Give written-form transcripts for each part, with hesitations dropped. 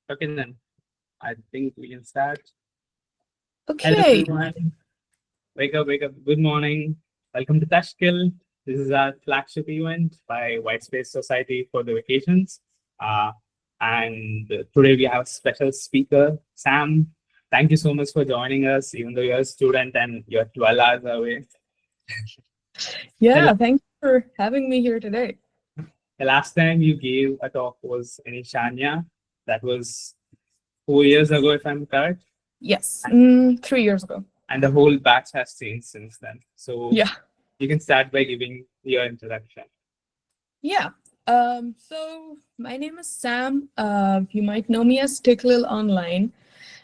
Okay, then I think we can start. Hello, Okay. everyone. Wake up, wake up. Good morning. Welcome to Tashkil'. This is our flagship event by Whitespace Society for the vacations. Uh, and today we have a special speaker, Sam. Thank you so much for joining us, even though you're a student and you're 12 hours away. Yeah, thanks for having me here today. The last time you gave a talk was in Ishanya. That was 4 years ago, if I'm correct. Yes, 3 years ago. And the whole batch has changed since then. So Yeah. you can start by giving your introduction. Yeah. So my name is Sam. You might know me as Tikklil online.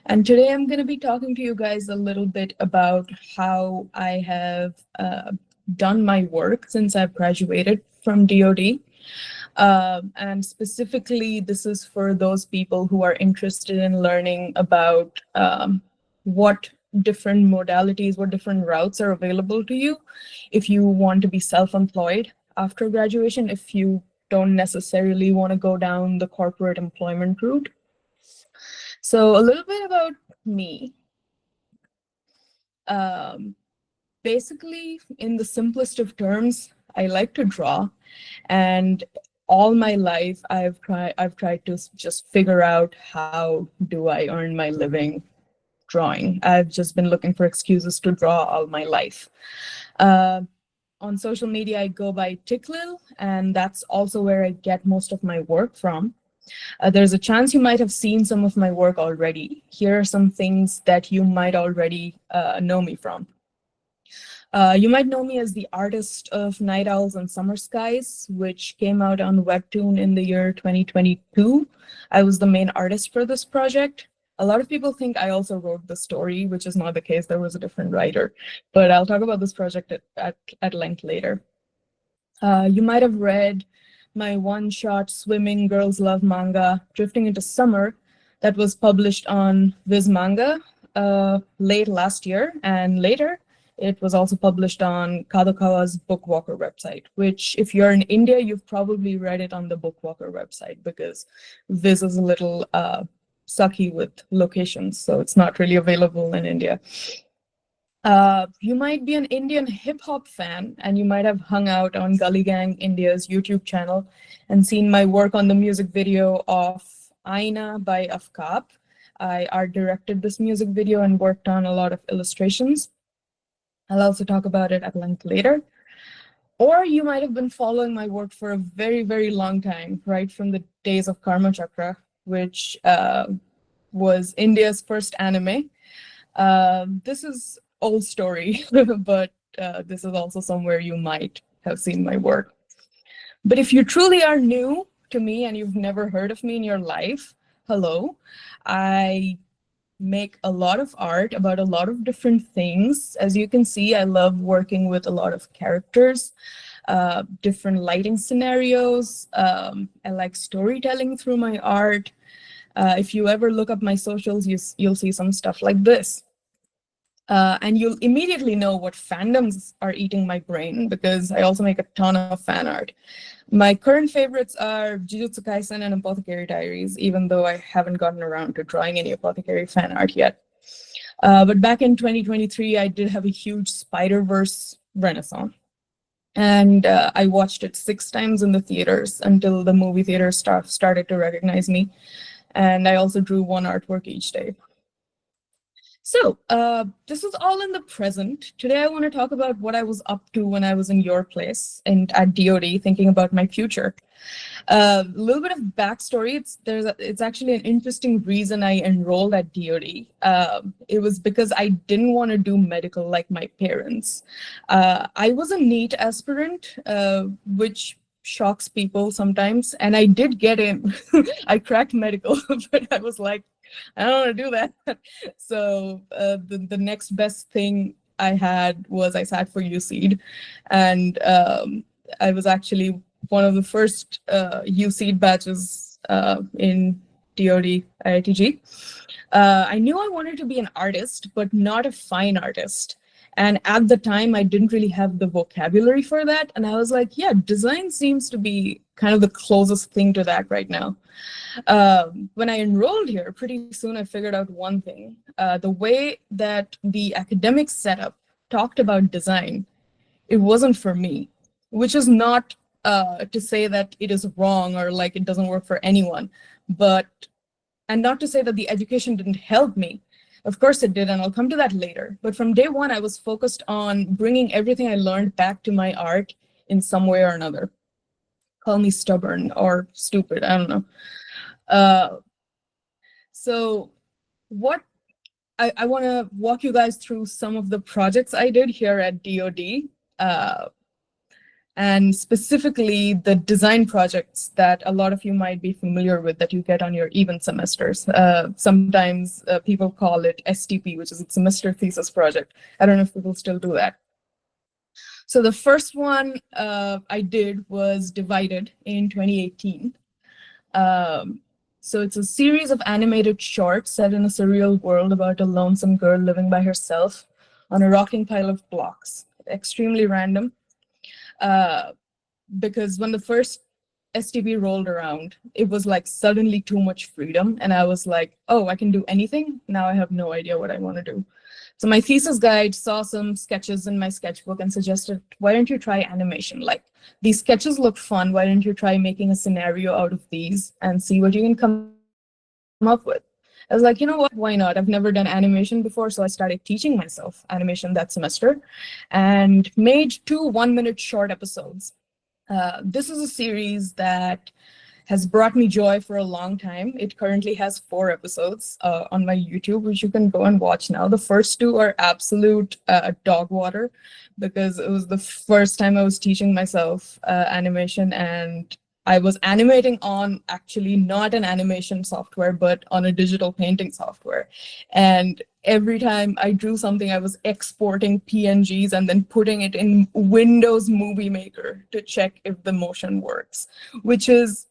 And today I'm going to be talking to you guys a little bit about how I have done my work since I've graduated from DoD. And specifically, this is for those people who are interested in learning about what different modalities, what different routes are available to you if you want to be self-employed after graduation, if you don't necessarily want to go down the corporate employment route. So a little bit about me. Basically, in the simplest of terms, I like to draw, and all my life I've tried to just figure out how do I earn my living drawing. I've just been looking for excuses to draw all my life. On social media, I go by Tikklil, and that's also where I get most of my work from. There's a chance you might have seen some of my work already. Here are some things that you might already know me from. You might know me as the artist of Night Owls and Summer Skies, which came out on Webtoon in the year 2022. I was the main artist for this project. A lot of people think I also wrote the story, which is not the case. There was a different writer, but I'll talk about this project at length later. You might have read my one-shot swimming girls love manga, Drifting into Summer, that was published on Viz Manga late last year, and later it was also published on Kadokawa's Bookwalker website, which if you're in India, you've probably read it on the Bookwalker website because Viz is a little sucky with locations, so it's not really available in India. You might be an Indian hip-hop fan, and you might have hung out on Gully Gang India's YouTube channel and seen my work on the music video of Aina by Afkap. I art directed this music video and worked on a lot of illustrations. I'll also talk about it at length later. Or you might have been following my work for a very, very long time, right from the days of Karma Chakra, which was India's first anime. This is old story, but this is also somewhere you might have seen my work. But if you truly are new to me and you've never heard of me in your life, hello. I make a lot of art about a lot of different things. As you can see, I love working with a lot of characters, different lighting scenarios. I like storytelling through my art. If you ever look up my socials, you'll see some stuff like this. And you'll immediately know what fandoms are eating my brain because I also make a ton of fan art. My current favorites are Jujutsu Kaisen and Apothecary Diaries, even though I haven't gotten around to drawing any Apothecary fan art yet. But back in 2023, I did have a huge Spider-Verse renaissance. And I watched it 6 times in the theaters until the movie theater staff started to recognize me. And I also drew 1 artwork each day. So this is all in the present. Today I want to talk about what I was up to when I was in your place and at DoD thinking about my future. A little bit of backstory. It's actually an interesting reason I enrolled at DoD. It was because I didn't want to do medical like my parents. I was a NEET aspirant, which shocks people sometimes, and I did get in. I cracked medical, but I was like, I don't want to do that. So the next best thing I had was I sat for UCED, and I was actually one of the first UCED batches in DoD IITG. I knew I wanted to be an artist, but not a fine artist. And at the time, I didn't really have the vocabulary for that. And I was like, yeah, design seems to be kind of the closest thing to that right now. When I enrolled here, pretty soon I figured out one thing. The way that the academic setup talked about design, it wasn't for me, which is not to say that it is wrong or like it doesn't work for anyone, and not to say that the education didn't help me. Of course it did, and I'll come to that later. But from day one, I was focused on bringing everything I learned back to my art in some way or another. Call me stubborn or stupid, I don't know. So what I want to walk you guys through some of the projects I did here at DoD, and specifically the design projects that a lot of you might be familiar with that you get on your even semesters. Sometimes people call it STP, which is a semester thesis project. I don't know if people still do that. So the first one I did was Divided in 2018. So it's a series of animated shorts set in a surreal world about a lonesome girl living by herself on a rocking pile of blocks. Extremely random. Because when the first STP rolled around, it was like suddenly too much freedom. And I was like, oh, I can do anything. Now I have no idea what I want to do. So my thesis guide saw some sketches in my sketchbook and suggested, why don't you try animation? Like, these sketches look fun. Why don't you try making a scenario out of these and see what you can come up with? I was like, you know what, why not? I've never done animation before, so I started teaching myself animation that semester and made 2 one-minute short episodes. This is a series that has brought me joy for a long time. It currently has 4 episodes on my YouTube, which you can go and watch now. The first 2 are absolute dog water because it was the first time I was teaching myself animation, and I was animating on actually not an animation software, but on a digital painting software. And every time I drew something, I was exporting PNGs and then putting it in Windows Movie Maker to check if the motion works, which is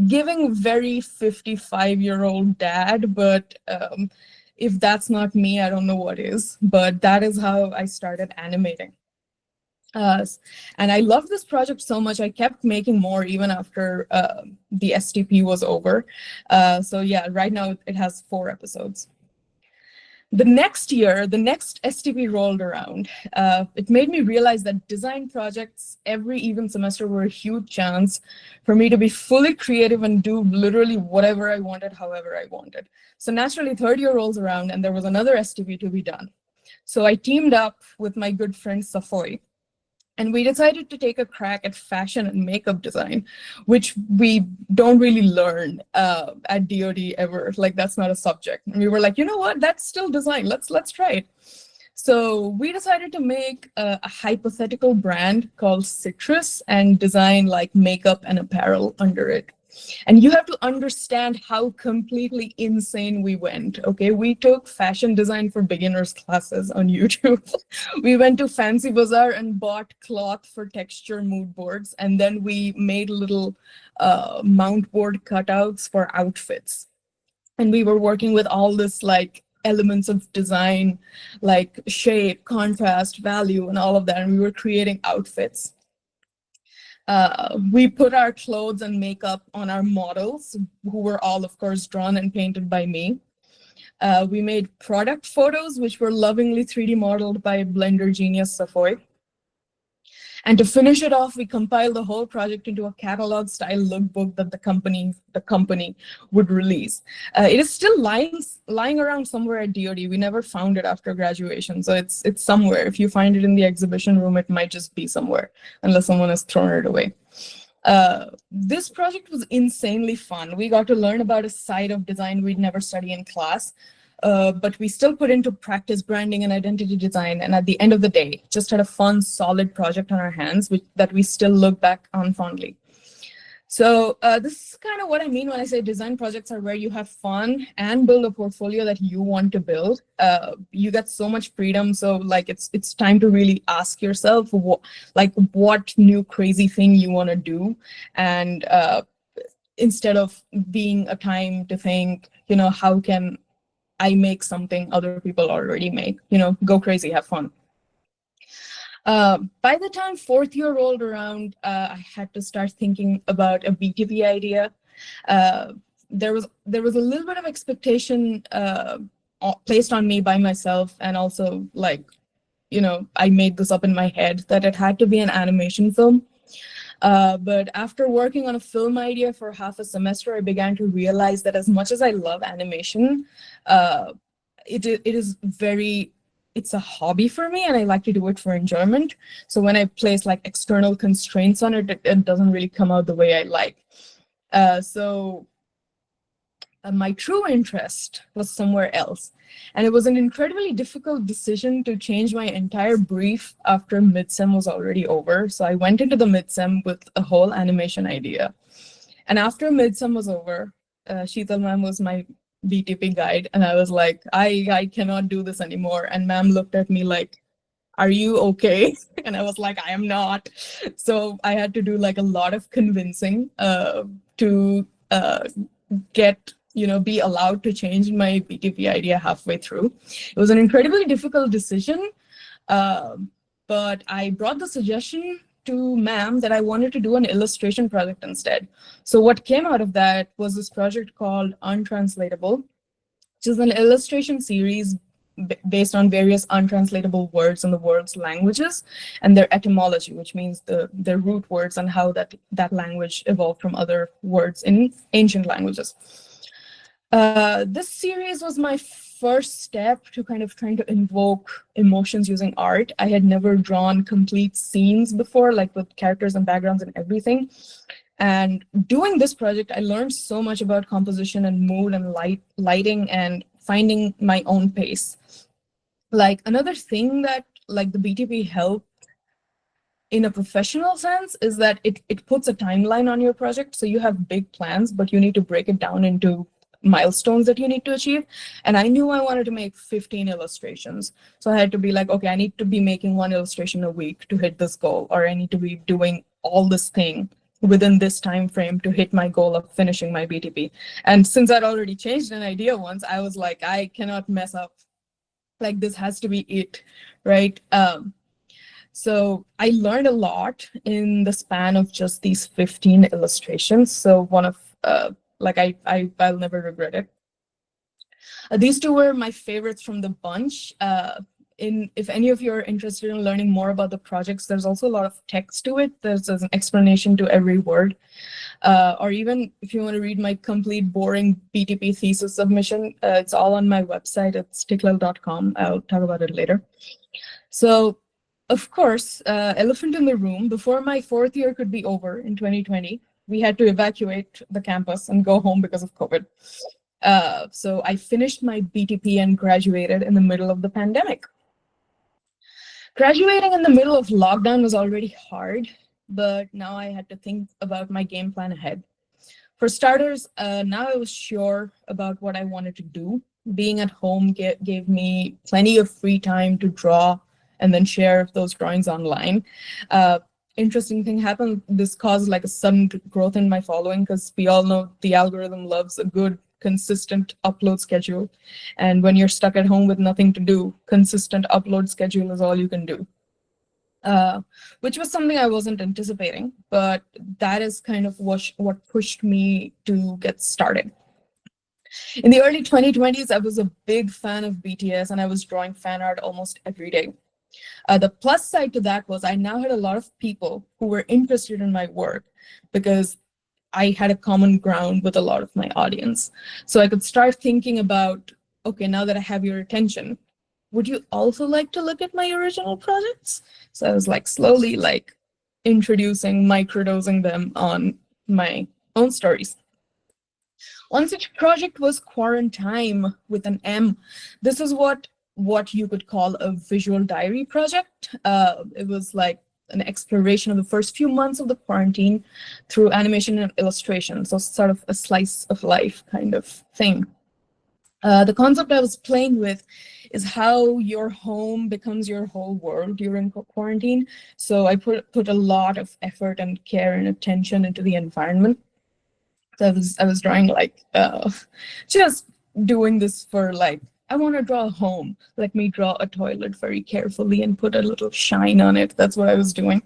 giving very 55-year-old dad, but if that's not me, I don't know what is. But that is how I started animating. And I loved this project so much, I kept making more even after the STP was over. So yeah, right now it has 4 episodes. The next year, the next STP rolled around. It made me realize that design projects every even semester were a huge chance for me to be fully creative and do literally whatever I wanted, however I wanted. So naturally, third year rolls around and there was another STP to be done. So I teamed up with my good friend Safoy, and we decided to take a crack at fashion and makeup design, which we don't really learn at DoD ever. Like, that's not a subject. And we were like, you know what? That's still design. Let's try it. So we decided to make a hypothetical brand called Citrus and design like makeup and apparel under it. And you have to understand how completely insane we went, okay? We took fashion design for beginners classes on YouTube. We went to Fancy Bazaar and bought cloth for texture mood boards, and then we made little mount board cutouts for outfits. And we were working with all this like elements of design, like shape, contrast, value, and all of that, and we were creating outfits. We put our clothes and makeup on our models, who were all, of course, drawn and painted by me. We made product photos, which were lovingly 3D modeled by Blender genius Safoy. And to finish it off, we compiled the whole project into a catalog-style lookbook that the company would release. It is still lying around somewhere at DoD. We never found it after graduation, so it's somewhere. If you find it in the exhibition room, it might just be somewhere, unless someone has thrown it away. This project was insanely fun. We got to learn about a side of design we'd never study in class. But we still put into practice branding and identity design. And at the end of the day, just had a fun, solid project on our hands that we still look back on fondly. So this is kind of what I mean when I say design projects are where you have fun and build a portfolio that you want to build. You get so much freedom. So like it's time to really ask yourself what new crazy thing you want to do. And instead of being a time to think, how can I make something other people already make, go crazy, have fun. By the time fourth year rolled around, I had to start thinking about a BTP idea. Uh, there was a little bit of expectation placed on me by myself, and also like, I made this up in my head that it had to be an animation film. But after working on a film idea for half a semester, I began to realize that as much as I love animation, uh, it's a hobby for me, and I like to do it for enjoyment. So when I place like external constraints on it, it doesn't really come out the way I like. So my true interest was somewhere else. And it was an incredibly difficult decision to change my entire brief after midsem was already over. So I went into the midsem with a whole animation idea. And after midsem was over, Sheetal ma'am was my BTP guide. And I was like, I cannot do this anymore. And ma'am looked at me like, are you okay? And I was like, I am not. So I had to do like a lot of convincing to get, be allowed to change my BTP idea halfway through. It was an incredibly difficult decision, but I brought the suggestion to ma'am that I wanted to do an illustration project instead. So what came out of that was this project called Untranslatable, which is an illustration series based on various untranslatable words in the world's languages and their etymology, which means their root words and how that language evolved from other words in ancient languages. This series was my first step to kind of trying to invoke emotions using art. I had never drawn complete scenes before, like with characters and backgrounds and everything. And doing this project, I learned so much about composition and mood and lighting and finding my own pace. Like another thing that like the BTP helped in a professional sense is that it puts a timeline on your project. So you have big plans, but you need to break it down into milestones that you need to achieve. And I knew I wanted to make 15 illustrations. So I had to be like, okay, I need to be making one illustration a week to hit this goal, or I need to be doing all this thing within this time frame to hit my goal of finishing my BTP. And since I'd already changed an idea once, I was like, I cannot mess up. Like this has to be it, right? So I learned a lot in the span of just these 15 illustrations. So one of like I'll never regret it. These two were my favorites from the bunch. If any of you are interested in learning more about the projects, there's also a lot of text to it. There's an explanation to every word. Or even if you want to read my complete boring BTP thesis submission, it's all on my website. It's Tikklil.com. I'll talk about it later. So, of course, elephant in the room, before my fourth year could be over in 2020, we had to evacuate the campus and go home because of COVID. So I finished my BTP and graduated in the middle of the pandemic. Graduating in the middle of lockdown was already hard, but now I had to think about my game plan ahead. For starters, now I was sure about what I wanted to do. Being at home gave me plenty of free time to draw and then share those drawings online. Interesting thing happened. This caused like a sudden growth in my following, because we all know the algorithm loves a good, consistent upload schedule. And when you're stuck at home with nothing to do, consistent upload schedule is all you can do. Which was something I wasn't anticipating, but that is kind of what pushed me to get started. In the early 2020s, I was a big fan of BTS, and I was drawing fan art almost every day. The plus side to that was I now had a lot of people who were interested in my work, because I had a common ground with a lot of my audience. So I could start thinking about, okay, now that I have your attention, would you also like to look at my original projects? So I was like slowly like introducing, microdosing them on my own stories. One such project was Quarantine with an M. This is what you could call a visual diary project. It was like an exploration of the first few months of the quarantine through animation and illustration. So sort of a slice of life kind of thing. The concept I was playing with is how your home becomes your whole world during quarantine. So I put a lot of effort and care and attention into the environment. So I was drawing like just doing this for like I want to draw a home. Let me draw a toilet very carefully and put a little shine on it. That's what I was doing.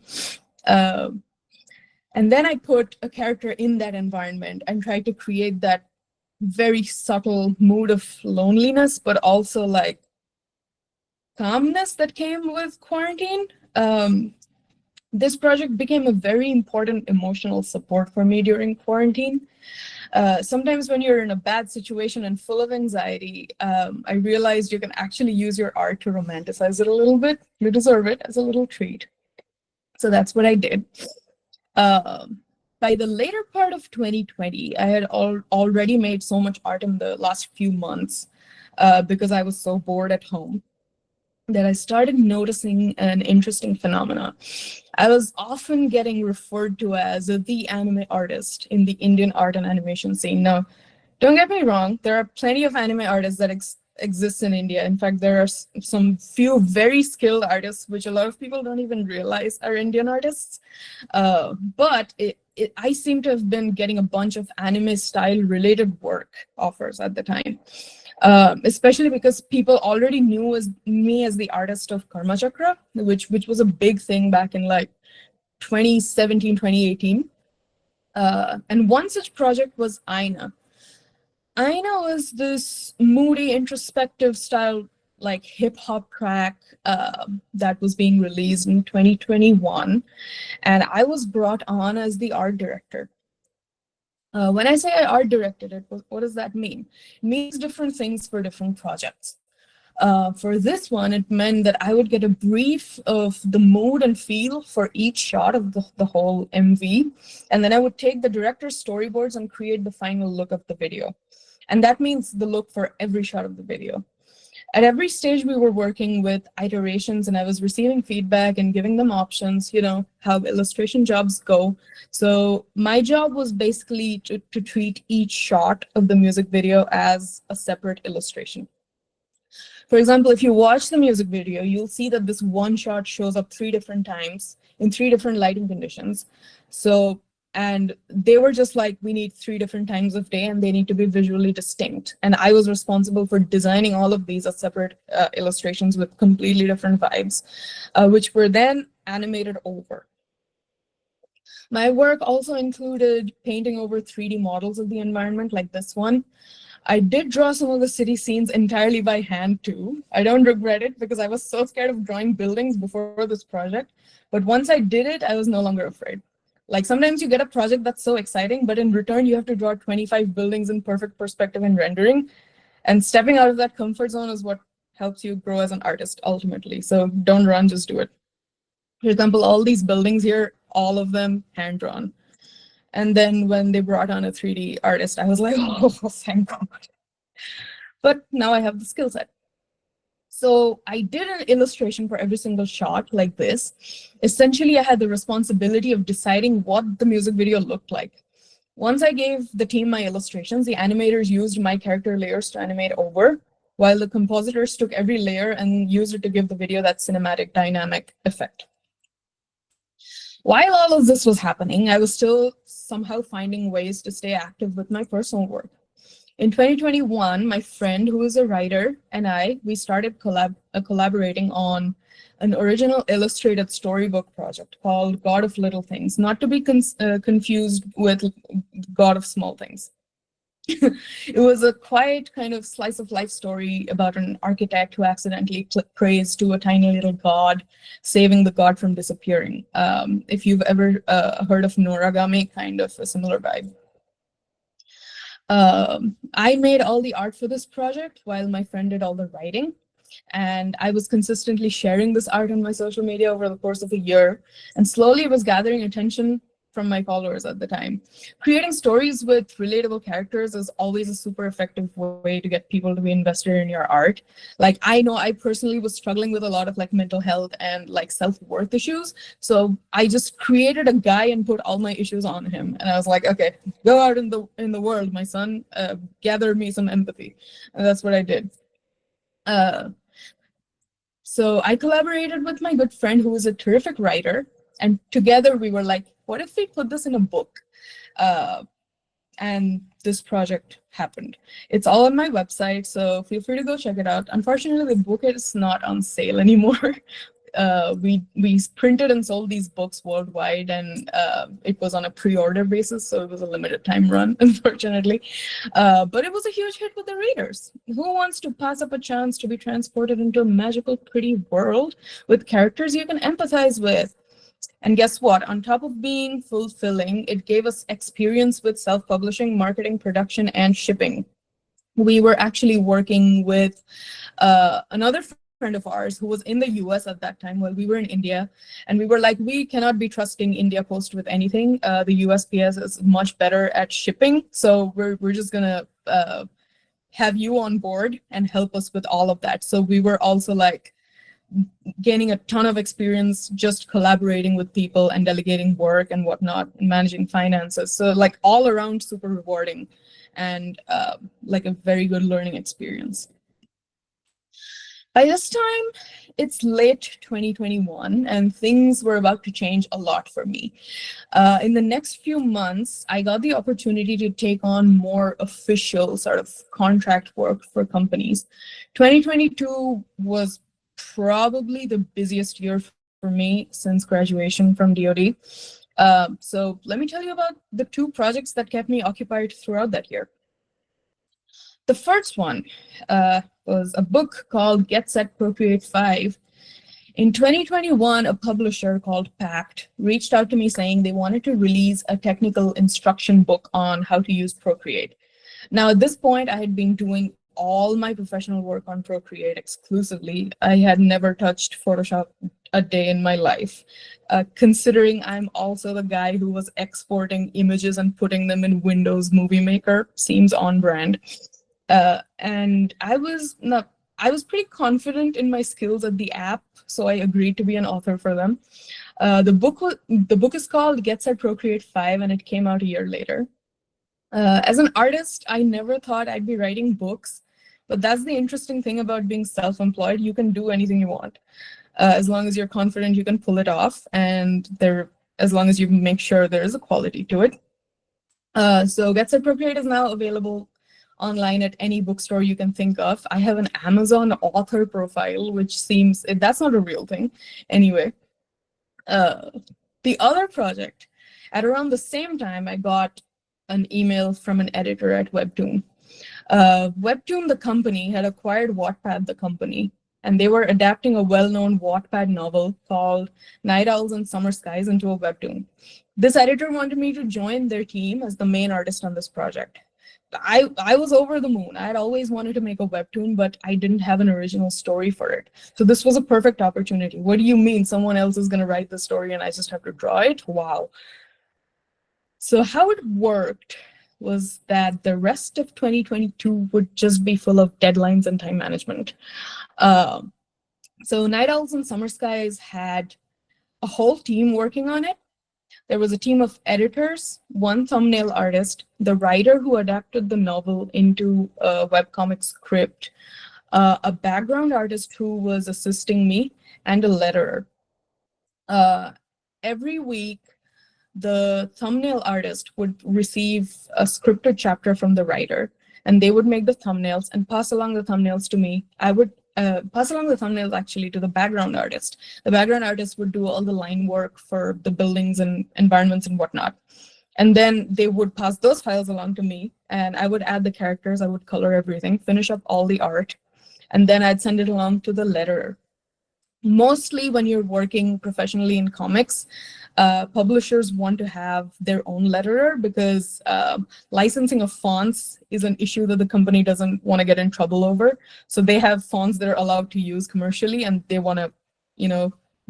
Uh, and then I put a character in that environment and tried to create that very subtle mood of loneliness, but also like calmness that came with quarantine. This project became a very important emotional support for me during quarantine. Sometimes when you're in a bad situation and full of anxiety, I realized you can actually use your art to romanticize it a little bit. You deserve it as a little treat. So that's what I did. By the later part of 2020, I had already made so much art in the last few months because I was so bored at home that I started noticing an interesting phenomena. I was often getting referred to as the anime artist in the Indian art and animation scene. Now, don't get me wrong, there are plenty of anime artists that exist in India. In fact, there are some few very skilled artists, which a lot of people don't even realize are Indian artists. But I seem to have been getting a bunch of anime style related work offers at the time. Especially because people already knew me as the artist of Karma Chakra, which was a big thing back in like 2017, 2018. And one such project was Aina. Aina was this moody, introspective style, like hip hop track that was being released in 2021. And I was brought on as the art director. When I say I art directed it, what does that mean? It means different things for different projects. For this one, it meant that I would get a brief of the mood and feel for each shot of the whole MV. And then I would take the director's storyboards and create the final look of the video. And that means the look for every shot of the video. At every stage, we were working with iterations and I was receiving feedback and giving them options, how illustration jobs go. So my job was basically to treat each shot of the music video as a separate illustration. For example, if you watch the music video, you'll see that this one shot shows up 3 different times in 3 different lighting conditions. And they were just like, we need 3 different times of day and they need to be visually distinct. And I was responsible for designing all of these as separate illustrations with completely different vibes, which were then animated over. My work also included painting over 3D models of the environment like this one. I did draw some of the city scenes entirely by hand too. I don't regret it because I was so scared of drawing buildings before this project. But once I did it, I was no longer afraid. Like sometimes you get a project that's so exciting, but in return, you have to draw 25 buildings in perfect perspective and rendering. And stepping out of that comfort zone is what helps you grow as an artist ultimately. So don't run, just do it. For example, all these buildings here, all of them hand-drawn. And then when they brought on a 3D artist, I was like, oh, thank God. But now I have the skill set. So I did an illustration for every single shot like this. Essentially, I had the responsibility of deciding what the music video looked like. Once I gave the team my illustrations, the animators used my character layers to animate over, while the compositors took every layer and used it to give the video that cinematic dynamic effect. While all of this was happening, I was still somehow finding ways to stay active with my personal work. In 2021, my friend, who is a writer, and we started collaborating on an original illustrated storybook project called God of Little Things, not to be confused with God of Small Things. It was a quiet kind of slice of life story about an architect who accidentally prays to a tiny little god, saving the god from disappearing. If you've ever heard of Noragami, kind of a similar vibe. I made all the art for this project while my friend did all the writing. And I was consistently sharing this art on my social media over the course of a year. And slowly it was gathering attention from my followers at the time. Creating stories with relatable characters is always a super effective way to get people to be invested in your art. Like, I know I personally was struggling with a lot of like mental health and like self-worth issues. So I just created a guy and put all my issues on him. And I was like, okay, go out in the world, my son, gather me some empathy. And that's what I did. So I collaborated with my good friend who is a terrific writer. And together we were like, what if we put this in a book? and this project happened. It's all on my website, so feel free to go check it out. Unfortunately, the book is not on sale anymore. We printed and sold these books worldwide, and it was on a pre-order basis, so it was a limited time run, unfortunately. But it was a huge hit with the readers. Who wants to pass up a chance to be transported into a magical, pretty world with characters you can empathize with? And guess what? On top of being fulfilling, it gave us experience with self-publishing, marketing, production, and shipping. We were actually working with another friend of ours who was in the US at that time while we were in India. And we were like, we cannot be trusting India Post with anything. The USPS is much better at shipping. So we're just going to have you on board and help us with all of that. So we were also like gaining a ton of experience just collaborating with people and delegating work and whatnot and managing finances. So like all around super rewarding and like a very good learning experience. By this time, it's late 2021 and things were about to change a lot for me. In the next few months, I got the opportunity to take on more official sort of contract work for companies. 2022 was probably the busiest year for me since graduation from DoD. So let me tell you about the two projects that kept me occupied throughout that year. The first one was a book called Get Set Procreate 5. In 2021, a publisher called Pact reached out to me saying they wanted to release a technical instruction book on how to use Procreate. Now, at this point, I had been doing all my professional work on Procreate exclusively. I had never touched Photoshop a day in my life, considering I'm also the guy who was exporting images and putting them in Windows Movie Maker. Seems on brand. And I was pretty confident in my skills at the app, so I agreed to be an author for them. The book is called Get Set Procreate 5, and it came out a year later. As an artist, I never thought I'd be writing books, but that's the interesting thing about being self-employed. You can do anything you want. As long as you're confident, you can pull it off, and as long as you make sure there is a quality to it. So Get Set Procreate is now available online at any bookstore you can think of. I have an Amazon author profile, which seems, that's not a real thing. Anyway, the other project, at around the same time, I got an email from an editor at Webtoon. Webtoon, the company, had acquired Wattpad, the company, and they were adapting a well-known Wattpad novel called Night Owls and Summer Skies into a webtoon. This editor wanted me to join their team as the main artist on this project. I was over the moon. I had always wanted to make a webtoon, but I didn't have an original story for it. So this was a perfect opportunity. What do you mean someone else is going to write the story and I just have to draw it? Wow. So how it worked was that the rest of 2022 would just be full of deadlines and time management. So Night Owls and Summer Skies had a whole team working on it. There was a team of editors, one thumbnail artist, the writer who adapted the novel into a webcomic script, a background artist who was assisting me, and a letterer. Every week, the thumbnail artist would receive a scripted chapter from the writer, and they would make the thumbnails and pass along the thumbnails to me. I would pass along the thumbnails actually to the background artist. The background artist would do all the line work for the buildings and environments and whatnot. And then they would pass those files along to me, and I would add the characters, I would color everything, finish up all the art, and then I'd send it along to the letterer. Mostly when you're working professionally in comics, publishers want to have their own letterer because licensing of fonts is an issue that the company doesn't want to get in trouble over. So they have fonts that are allowed to use commercially, and they want to,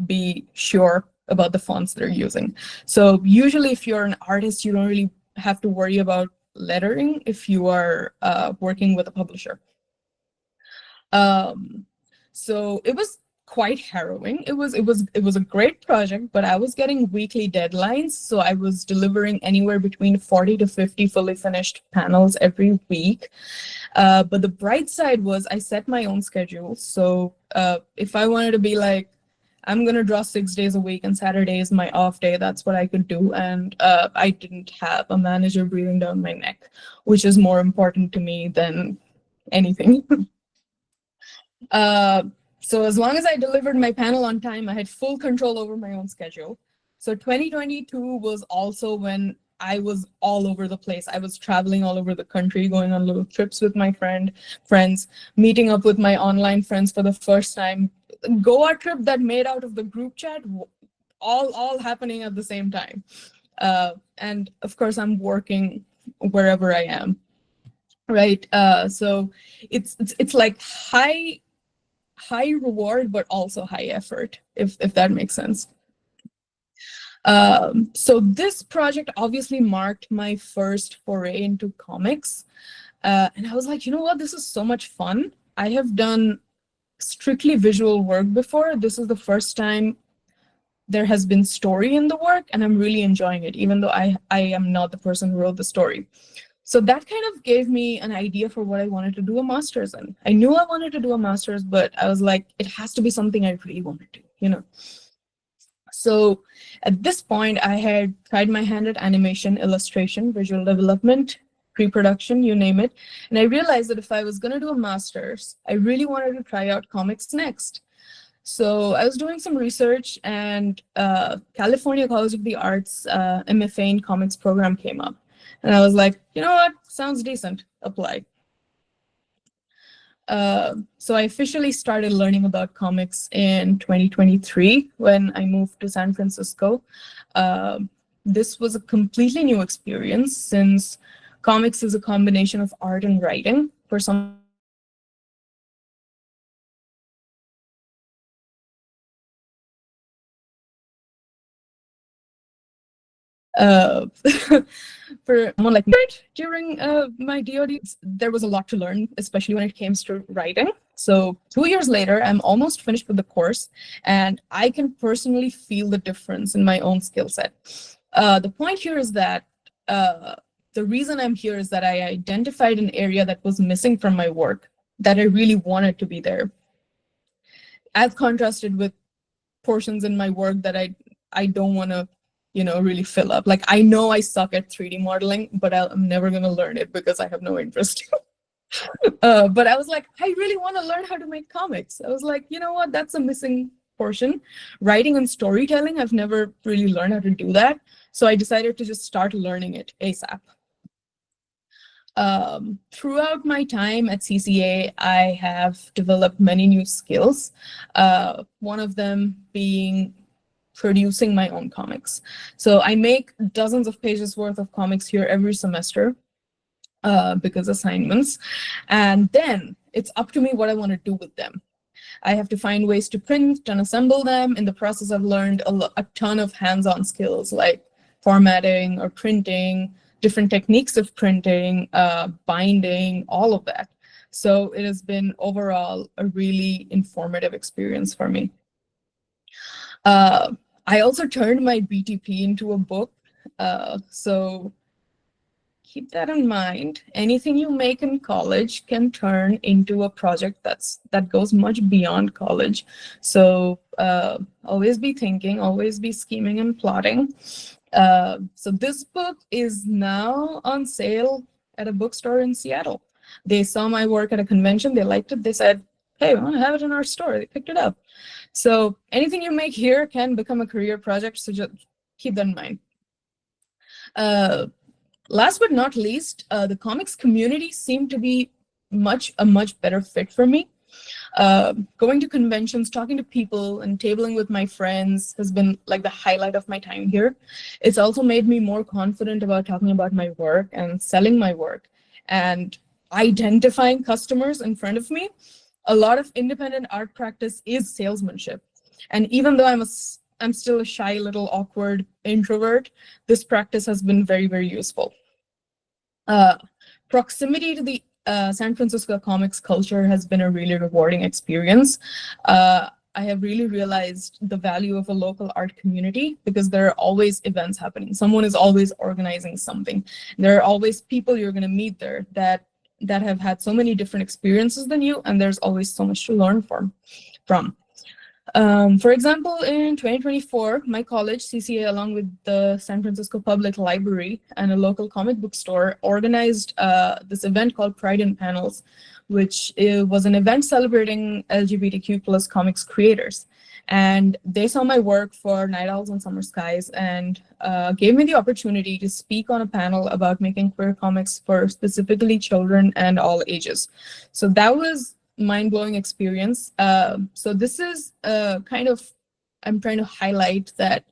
be sure about the fonts they're using. So usually if you're an artist, you don't really have to worry about lettering if you are working with a publisher. So it was quite harrowing. It was a great project, but I was getting weekly deadlines, so I was delivering anywhere between 40 to 50 fully finished panels every week. But the bright side was I set my own schedule. So if I wanted to be like, I'm gonna draw 6 days a week, and Saturday is my off day. That's what I could do, and I didn't have a manager breathing down my neck, which is more important to me than anything. So as long as I delivered my panel on time, I had full control over my own schedule. So 2022 was also when I was all over the place. I was traveling all over the country, going on little trips with my friends, meeting up with my online friends for the first time. Goa trip that made out of the group chat, all happening at the same time. And of course, I'm working wherever I am, right? So it's like high reward, but also high effort, if that makes sense. So this project obviously marked my first foray into comics. And I was like, you know what, this is so much fun. I have done strictly visual work before. This is the first time there has been story in the work, and I'm really enjoying it, even though I am not the person who wrote the story. So that kind of gave me an idea for what I wanted to do a master's in. I knew I wanted to do a master's, but I was like, it has to be something I really want to do, you know? So at this point, I had tried my hand at animation, illustration, visual development, pre-production, you name it. And I realized that if I was going to do a master's, I really wanted to try out comics next. So I was doing some research, and California College of the Arts MFA in comics program came up. And I was like, you know what, sounds decent, apply. So I officially started learning about comics in 2023 when I moved to San Francisco. This was a completely new experience, since comics is a combination of art and writing. For some for someone like me during my DoD, there was a lot to learn, especially when it came to writing. So 2 years later, I'm almost finished with the course, and I can personally feel the difference in my own skill set. The point here is that the reason I'm here is that I identified an area that was missing from my work that I really wanted to be there, as contrasted with portions in my work that I don't want to, you know, really fill up. Like, I know I suck at 3D modeling, but I'm never going to learn it because I have no interest. But I was like, I really want to learn how to make comics. I was like, you know what, that's a missing portion. Writing and storytelling, I've never really learned how to do that. So I decided to just start learning it ASAP. Throughout my time at CCA, I have developed many new skills. One of them being producing my own comics. So I make dozens of pages worth of comics here every semester because assignments. And then it's up to me what I want to do with them. I have to find ways to print and assemble them. In the process, I've learned a ton of hands-on skills like formatting or printing, different techniques of printing, binding, all of that. So it has been overall a really informative experience for me. I also turned my BTP into a book. So keep that in mind. Anything you make in college can turn into a project that goes much beyond college. So always be thinking, always be scheming and plotting. So this book is now on sale at a bookstore in Seattle. They saw my work at a convention, they liked it, they said, hey, we want to have it in our store. They picked it up. So anything you make here can become a career project, so just keep that in mind. Last but not least, the comics community seemed to be a much better fit for me. Going to conventions, talking to people, and tabling with my friends has been like the highlight of my time here. It's also made me more confident about talking about my work and selling my work and identifying customers in front of me. A lot of independent art practice is salesmanship. And even though I'm still a shy, little awkward introvert, this practice has been very, very useful. Proximity to the San Francisco comics culture has been a really rewarding experience. I have really realized the value of a local art community because there are always events happening. Someone is always organizing something. There are always people you're going to meet there that have had so many different experiences than you, and there's always so much to learn from. For example, in 2024, my college, CCA, along with the San Francisco Public Library and a local comic book store, organized this event called Pride in Panels, which was an event celebrating LGBTQ plus comics creators. And they saw my work for Night Owls and Summer Skies and gave me the opportunity to speak on a panel about making queer comics for specifically children and all ages. So that was mind-blowing experience. So this is kind of, I'm trying to highlight that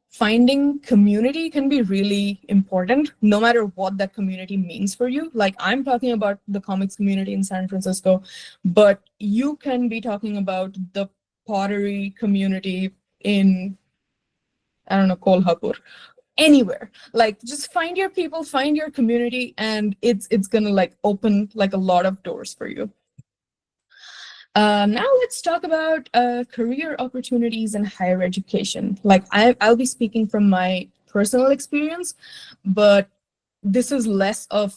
finding community can be really important, no matter what that community means for you. Like, I'm talking about the comics community in San Francisco, but you can be talking about the pottery community in, I don't know, Kolhapur, anywhere. Like, just find your people, find your community, and it's gonna like open like a lot of doors for you. Now let's talk about career opportunities in higher education. Like, I'll be speaking from my personal experience, but this is less of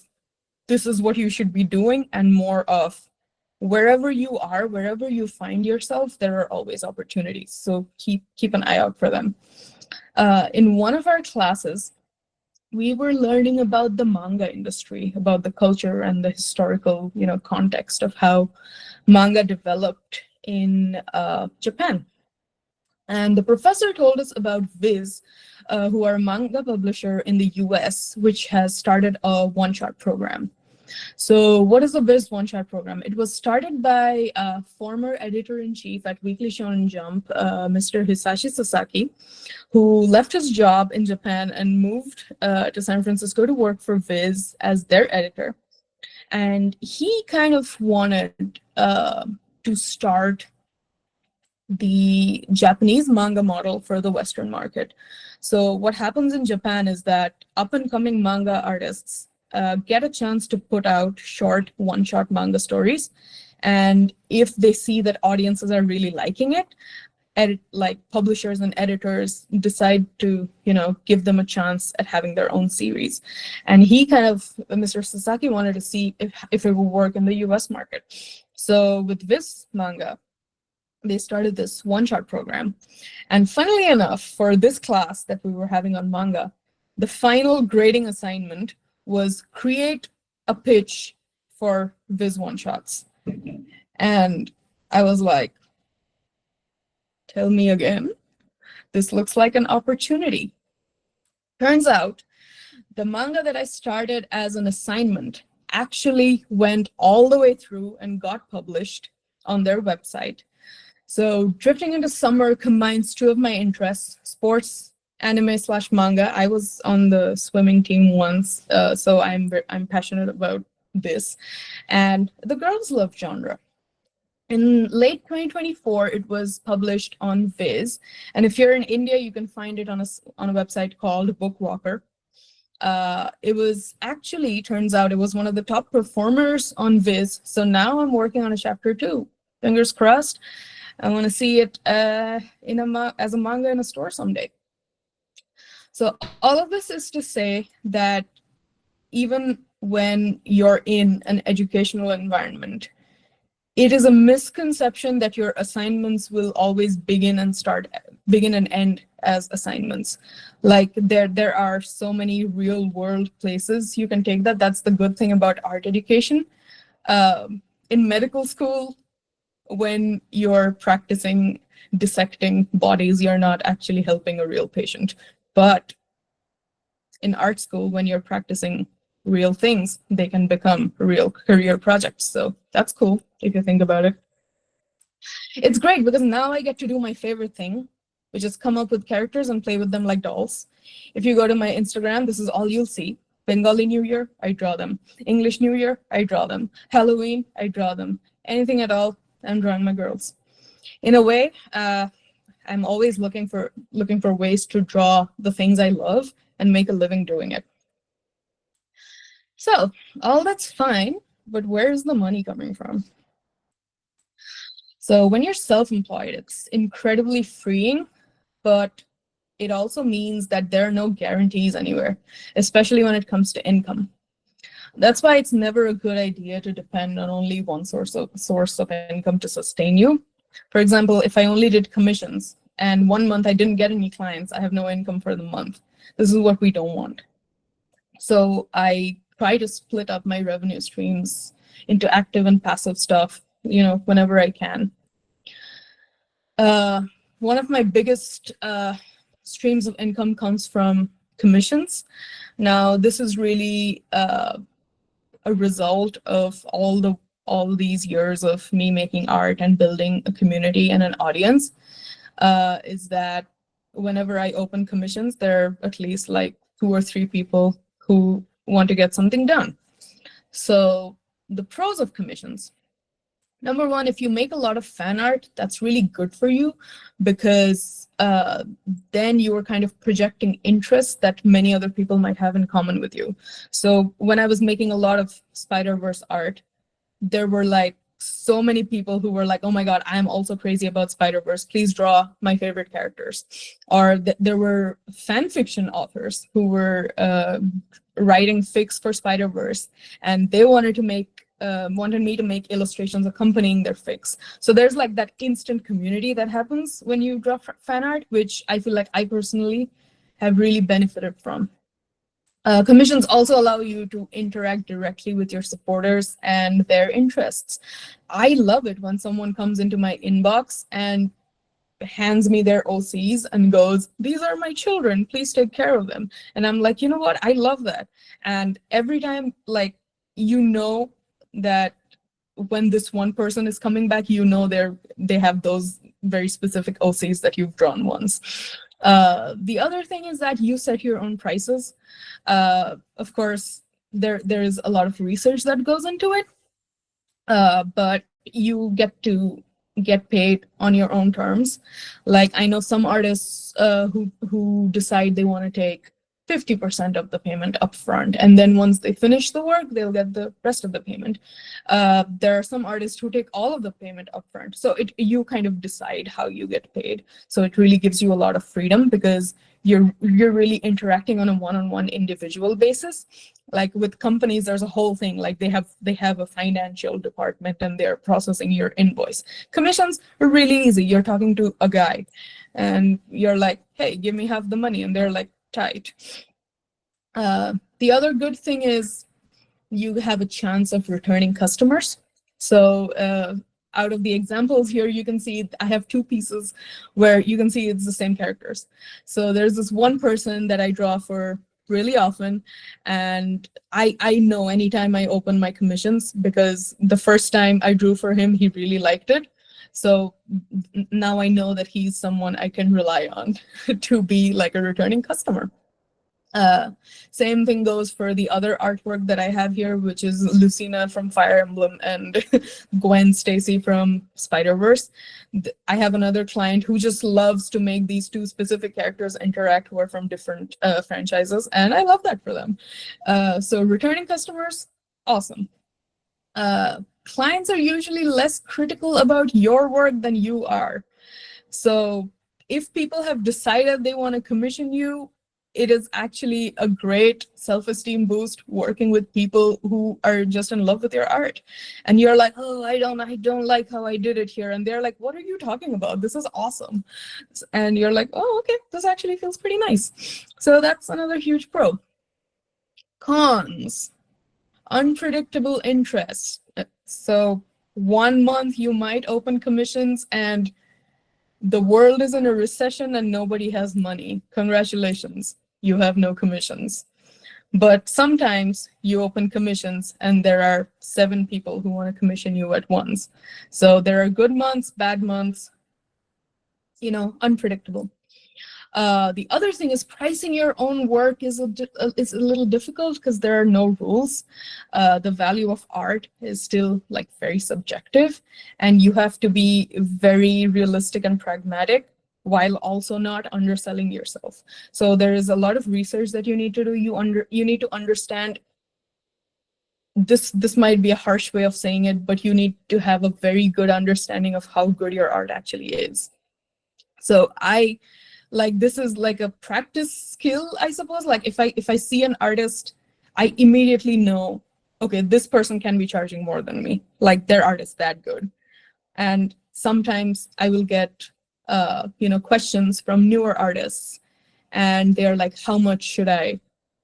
this is what you should be doing and more of wherever you are, wherever you find yourself, there are always opportunities. So keep an eye out for them. In one of our classes, we were learning about the manga industry, about the culture and the historical, context of how manga developed in Japan. And the professor told us about Viz, who are a manga publisher in the US, which has started a one-shot program. So what is the Viz one-shot program? It was started by a former editor-in-chief at Weekly Shonen Jump, Mr. Hisashi Sasaki, who left his job in Japan and moved to San Francisco to work for Viz as their editor. And he kind of wanted to start the Japanese manga model for the Western market. So what happens in Japan is that up-and-coming manga artists get a chance to put out short one-shot manga stories. And if they see that audiences are really liking it, like publishers and editors decide to, give them a chance at having their own series. And he Mr. Sasaki wanted to see if it would work in the US market. So with Viz manga, they started this one-shot program. And funnily enough, for this class that we were having on manga, the final grading assignment was create a pitch for Viz one-shots. And I was like, tell me again. This looks like an opportunity. Turns out, the manga that I started as an assignment actually went all the way through and got published on their website. So Drifting into Summer combines two of my interests, sports, anime/manga. I was on the swimming team once, so I'm passionate about this. And the girls love genre. In late 2024, it was published on Viz. And if you're in India, you can find it on a website called Bookwalker. It was actually, turns out, it was one of the top performers on Viz. So now I'm working on a chapter 2. Fingers crossed. I want to see it as a manga in a store someday. So all of this is to say that even when you're in an educational environment, it is a misconception that your assignments will always begin and end as assignments. Like there are so many real world places you can take that. That's the good thing about art education. In medical school, when you're practicing dissecting bodies, you're not actually helping a real patient. But in art school, when you're practicing real things, they can become real career projects. So that's cool if you think about it. It's great because now I get to do my favorite thing, which is come up with characters and play with them like dolls. If you go to my Instagram, this is all you'll see. Bengali New Year, I draw them. English New Year, I draw them. Halloween, I draw them. Anything at all, I'm drawing my girls. In a way, I'm always looking for ways to draw the things I love and make a living doing it. So all that's fine, but where's the money coming from? So when you're self-employed, it's incredibly freeing, but it also means that there are no guarantees anywhere, especially when it comes to income. That's why it's never a good idea to depend on only one source of income to sustain you. For example, if I only did commissions and 1 month I didn't get any clients, I have no income for the month. This is what we don't want. So I try to split up my revenue streams into active and passive stuff, whenever I can. One of my biggest streams of income comes from commissions. Now, this is really a result of all these years of me making art and building a community and an audience. Is that whenever I open commissions, there are at least like 2 or 3 people who want to get something done. So the pros of commissions. Number one, if you make a lot of fan art, that's really good for you, because then you are kind of projecting interests that many other people might have in common with you. So when I was making a lot of Spider-Verse art, there were like so many people who were like, oh my God, I'm also crazy about Spider-Verse. Please draw my favorite characters. Or there were fan fiction authors who were writing fics for Spider-Verse, and they wanted me to make illustrations accompanying their fics. So there's like that instant community that happens when you draw fan art, which I feel like I personally have really benefited from. Commissions also allow you to interact directly with your supporters and their interests. I love it when someone comes into my inbox and hands me their OCs and goes, these are my children, please take care of them. And I'm like, you know what? I love that. And every time, like, that when this one person is coming back, they have those very specific OCs that you've drawn once. The other thing is that you set your own prices. Of course, there is a lot of research that goes into it, but you get to get paid on your own terms. Like, I know some artists who decide they want to take 50% of the payment upfront, and then once they finish the work, they'll get the rest of the payment. There are some artists who take all of the payment upfront. So you kind of decide how you get paid. So it really gives you a lot of freedom, because you're really interacting on a one-on-one individual basis. Like with companies, there's a whole thing, like they have a financial department and they're processing your invoice. Commissions are really easy. You're talking to a guy and you're like, hey, give me half the money, and they're like, tight. The other good thing is you have a chance of returning customers. So out of the examples here, you can see I have 2 pieces where you can see it's the same characters. So there's this one person that I draw for really often, and I know anytime I open my commissions, because the first time I drew for him, he really liked it. So now I know that he's someone I can rely on to be like a returning customer. Same thing goes for the other artwork that I have here, which is Lucina from Fire Emblem and Gwen Stacy from Spider-Verse. I have another client who just loves to make these 2 specific characters interact who are from different franchises, and I love that for them. So returning customers, awesome. Clients are usually less critical about your work than you are. So if people have decided they want to commission you, it is actually a great self-esteem boost working with people who are just in love with your art. And you're like, oh, I don't like how I did it here. And they're like, what are you talking about? This is awesome. And you're like, oh, okay, this actually feels pretty nice. So that's another huge pro. Cons. Unpredictable interest. So 1 month you might open commissions and the world is in a recession and nobody has money. Congratulations, you have no commissions. But sometimes you open commissions and there are 7 people who want to commission you at once. So there are good months, bad months, unpredictable. The other thing is pricing your own work is a little difficult because there are no rules. The value of art is still like very subjective, and you have to be very realistic and pragmatic while also not underselling yourself. So there is a lot of research that you need to do. You need to understand this might be a harsh way of saying it, but you need to have a very good understanding of how good your art actually is. So this is like a practice skill, I suppose. Like if I see an artist, I immediately know, okay, this person can be charging more than me. Like their art is that good. And sometimes I will get questions from newer artists, and they're like, how much should I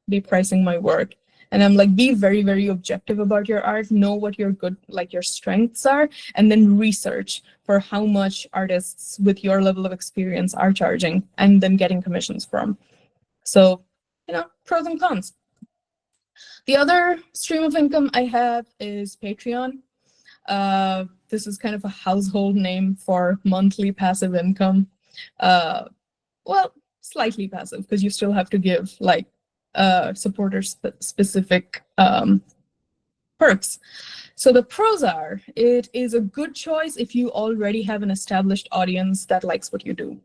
be pricing my work? And I'm like, be very, very objective about your art, know what your your strengths are, and then research for how much artists with your level of experience are charging and then getting commissions from. So, pros and cons. The other stream of income I have is Patreon. This is kind of a household name for monthly passive income. Well, slightly passive, because you still have to give like supporters specific perks. So the pros are, it is a good choice if you already have an established audience that likes what you do.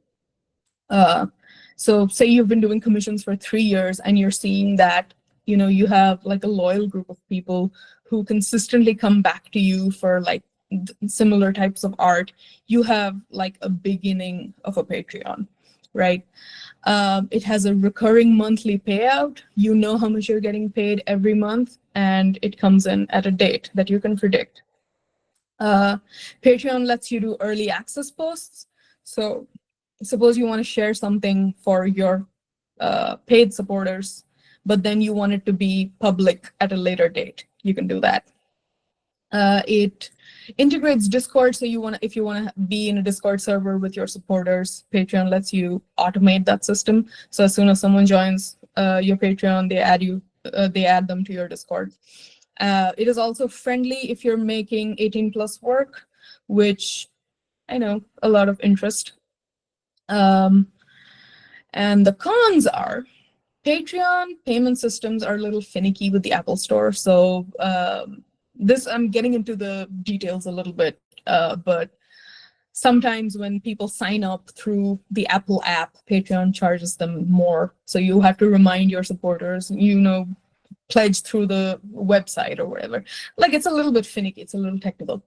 So say you've been doing commissions for 3 years and you're seeing that you have like a loyal group of people who consistently come back to you for like similar types of art. You have like a beginning of a Patreon, right? It has a recurring monthly payout. You know how much you're getting paid every month, and it comes in at a date that you can predict. Patreon lets you do early access posts. So suppose you want to share something for your paid supporters, but then you want it to be public at a later date. You can do that. It integrates Discord, so if you want to be in a Discord server with your supporters, Patreon lets you automate that system. So as soon as someone joins your Patreon, they add them to your Discord. It is also friendly if you're making 18+ work, which I know a lot of interest. And the cons are, Patreon payment systems are a little finicky with the Apple Store. So this, I'm getting into the details a little bit, but sometimes when people sign up through the Apple app, Patreon charges them more. So you have to remind your supporters, pledge through the website or whatever. Like, it's a little bit finicky. It's a little technical.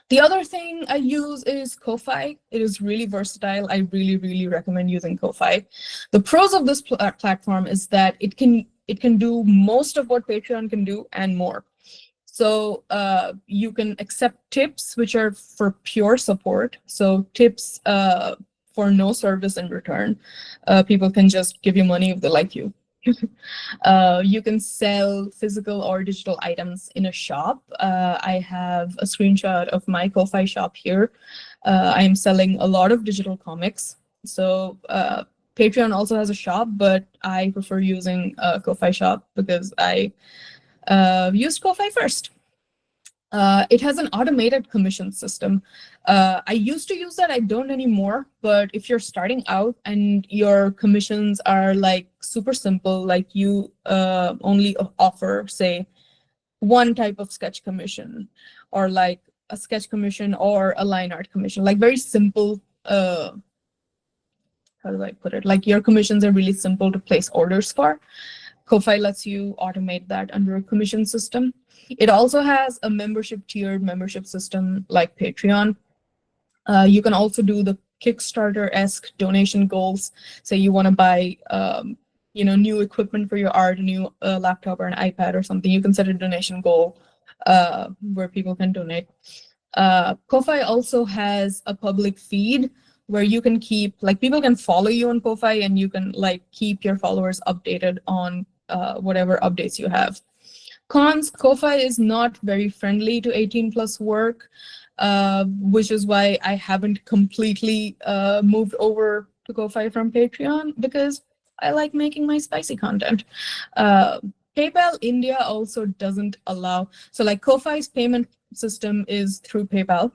The other thing I use is Ko-Fi. It is really versatile. I really, really recommend using Ko-Fi. The pros of this platform is that it can do most of what Patreon can do and more. So you can accept tips, which are for pure support. So tips for no service in return. People can just give you money if they like you. You can sell physical or digital items in a shop. I have a screenshot of my Ko-Fi shop here. I am selling a lot of digital comics. So Patreon also has a shop, but I prefer using Ko-Fi shop because I used Ko-Fi first. It has an automated commission system. I used to use that, I don't anymore, but if you're starting out and your commissions are like super simple, like you only offer, say, one type of sketch commission, or like a sketch commission or a line art commission, like very simple, how do I put it? Like your commissions are really simple to place orders for. Ko-Fi lets you automate that under a commission system. It also has a tiered membership system like Patreon. You can also do the Kickstarter-esque donation goals. Say you want to buy new equipment for your art, a new laptop or an iPad or something. You can set a donation goal where people can donate. Ko-Fi also has a public feed where you can keep, like, people can follow you on Ko-Fi, and you can like keep your followers updated on whatever updates you have. Cons, Ko-Fi is not very friendly to 18+ work, which is why I haven't completely moved over to Ko-Fi from Patreon, because I like making my spicy content. PayPal India also doesn't allow, so like Ko-Fi's payment system is through PayPal,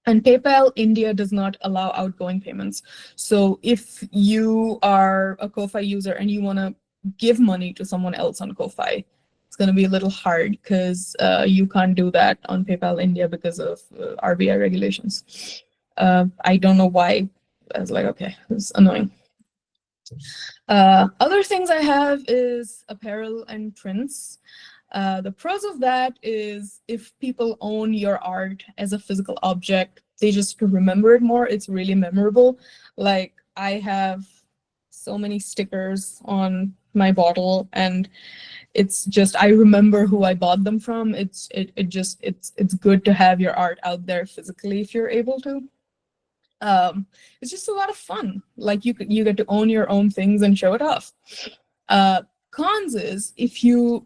and PayPal India does not allow outgoing payments. So if you are a Ko-Fi user and you want to give money to someone else on Ko-Fi, it's going to be a little hard because you can't do that on PayPal India because of RBI regulations. I don't know why. I was like, okay, it's annoying. Other things I have is apparel and prints. The pros of that is if people own your art as a physical object, they just remember it more. It's really memorable. Like, I have so many stickers on my bottle, and it's just, I remember who I bought them from. It's good to have your art out there physically if you're able to. It's just a lot of fun. Like you get to own your own things and show it off. Cons is, if you,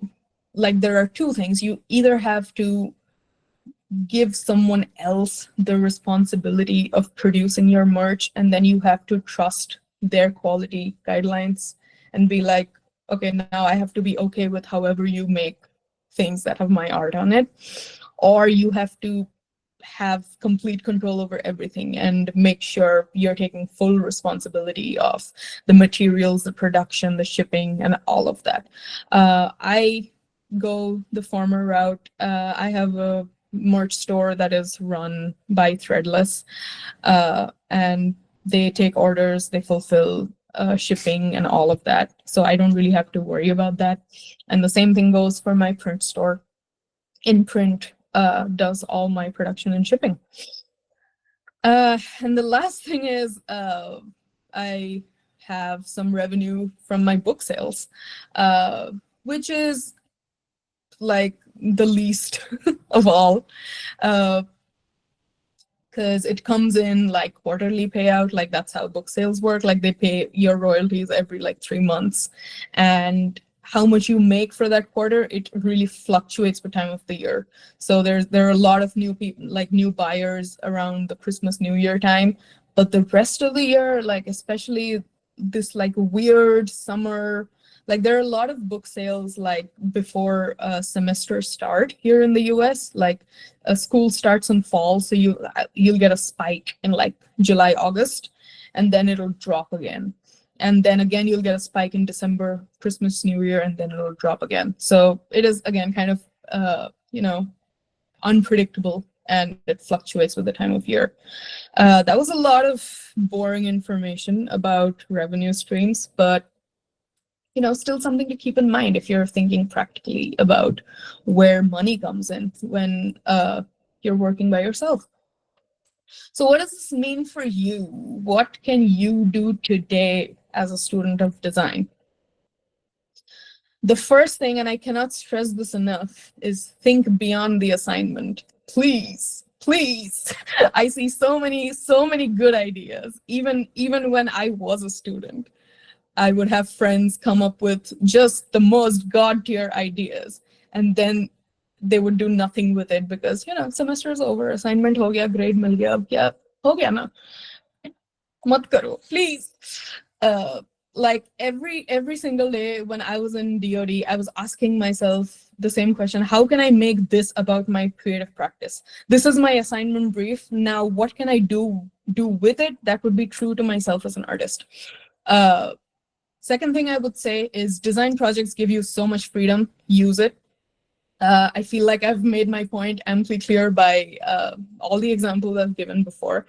like, there are two things. You either have to give someone else the responsibility of producing your merch, and then you have to trust their quality guidelines and be like, okay, now I have to be okay with however you make things that have my art on it. Or you have to have complete control over everything and make sure you're taking full responsibility of the materials, the production, the shipping, and all of that. I go the former route. I have a merch store that is run by Threadless, and they take orders, they fulfill shipping and all of that. So I don't really have to worry about that. And the same thing goes for my print store. InPrint does all my production and shipping. And the last thing is, I have some revenue from my book sales, which is like the least of all, because it comes in like quarterly payout. Like that's how book sales work. Like they pay your royalties every like 3 months, and how much you make for that quarter, it really fluctuates per time of the year. So there are a lot of new people, like new buyers around the Christmas, New Year time, but the rest of the year, like especially this like weird summer, like there are a lot of book sales like before semesters start here in the US. Like a school starts in fall, so you'll get a spike in like July, August, and then it'll drop again. And then again, you'll get a spike in December, Christmas, New Year, and then it'll drop again. So it is, again, kind of, unpredictable, and it fluctuates with the time of year. That was a lot of boring information about revenue streams, but, still something to keep in mind if you're thinking practically about where money comes in when you're working by yourself. So what does this mean for you? What can you do today as a student of design? The first thing, and I cannot stress this enough, is think beyond the assignment. Please, please. I see so many good ideas. Even when I was a student, I would have friends come up with just the most god-tier ideas, and then they would do nothing with it because, semester is over, assignment ho gaya, grade mil gaya, ab kya ho gaya na? Mat karo, please. Like every single day when I was in DoD, I was asking myself the same question: how can I make this about my creative practice? This is my assignment brief. Now, what can I do with it that would be true to myself as an artist? Second thing I would say is design projects give you so much freedom. Use it. I feel like I've made my point amply clear by all the examples I've given before.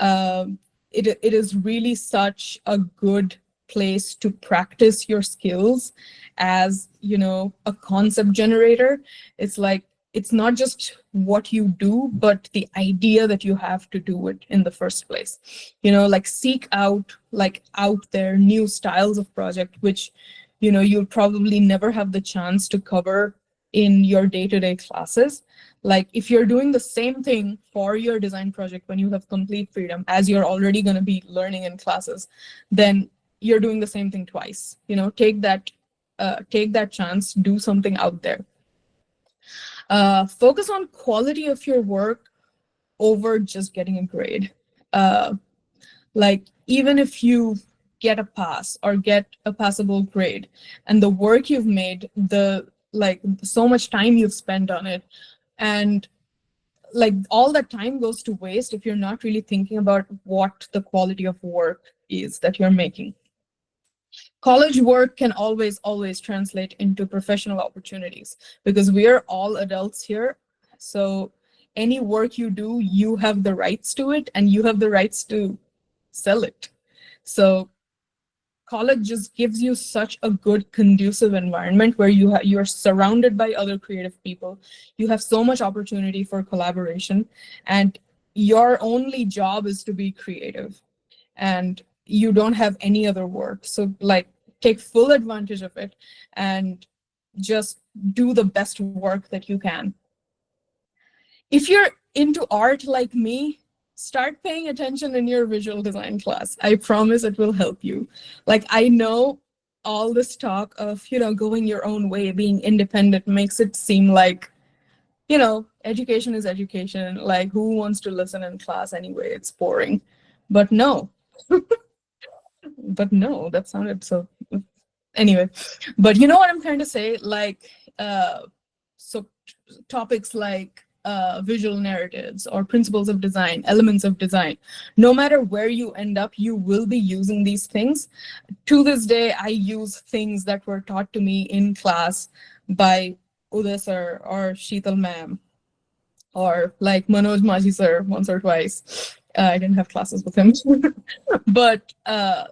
It is really such a good place to practice your skills as, a concept generator. It's like, it's not just what you do, but the idea that you have to do it in the first place. Like seek out, like out there, new styles of project, which, you'll probably never have the chance to cover in your day-to-day classes. Like if you're doing the same thing for your design project when you have complete freedom, as you're already going to be learning in classes, then you're doing the same thing twice. Take that chance, do something out there. Focus on quality of your work over just getting a grade. Like even if you get a pass or get a passable grade, and the work you've made, so much time you've spent on it, and like all that time goes to waste if you're not really thinking about what the quality of work is that you're making. College work can always translate into professional opportunities because we are all adults here. So any work you do, you have the rights to it and you have the rights to sell it. So college just gives you such a good, conducive environment where you're surrounded by other creative people. You have so much opportunity for collaboration, and your only job is to be creative, and you don't have any other work. So like take full advantage of it and just do the best work that you can. If you're into art like me, start paying attention in your visual design class. I promise it will help you. Like, I know all this talk of, going your own way, being independent makes it seem like, education is education. Like, who wants to listen in class anyway? It's boring. But no. That sounded so. Anyway, but you know what I'm trying to say? Like, so topics like visual narratives or principles of design, elements of design, no matter where you end up, you will be using these things. To this day, I use things that were taught to me in class by Uday sir or Sheetal ma'am, or like Manoj Maji sir once or twice. I didn't have classes with him. But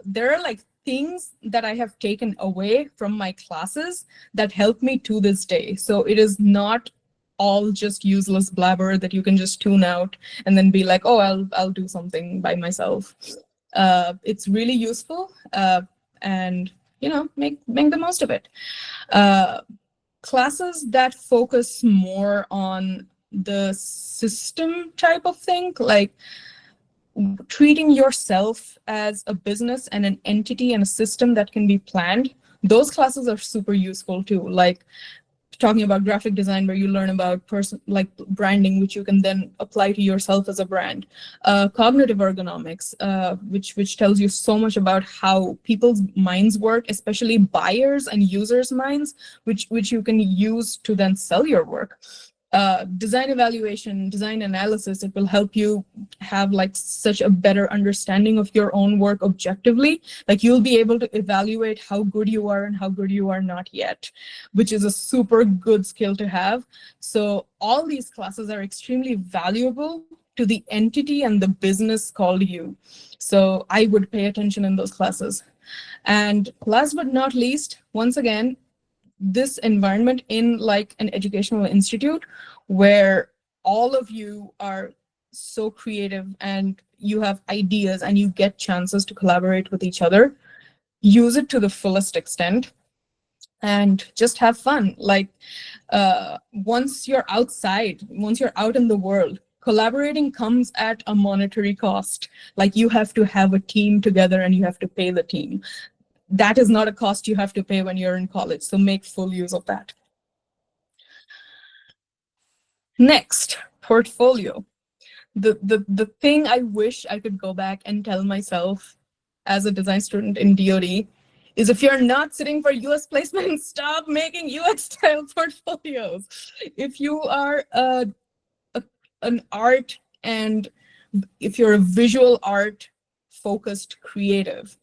there are like things that I have taken away from my classes that help me to this day. So it is not all just useless blabber that you can just tune out and then be like, oh, I'll do something by myself. It's really useful, and make the most of it. Classes that focus more on the system type of thing, like treating yourself as a business and an entity and a system that can be planned, those classes are super useful too. Like talking about graphic design, where you learn about like branding, which you can then apply to yourself as a brand. Cognitive ergonomics, which tells you so much about how people's minds work, especially buyers and users' minds, which you can use to then sell your work. Design evaluation, design analysis, it will help you have like such a better understanding of your own work objectively. Like you'll be able to evaluate how good you are and how good you are not yet, which is a super good skill to have. So all these classes are extremely valuable to the entity and the business called you. So I would pay attention in those classes. And last but not least, once again, this environment in like an educational institute where all of you are so creative and you have ideas and you get chances to collaborate with each other, use it to the fullest extent and just have fun. Like once you're outside, once you're out in the world, collaborating comes at a monetary cost. Like you have to have a team together and you have to pay the team. That is not a cost you have to pay when you're in college, so make full use of that. Next, portfolio. The thing I wish I could go back and tell myself as a design student in DoD is, if you're not sitting for US placement, stop making UX style portfolios. If you are an art, and if you're a visual art focused creative,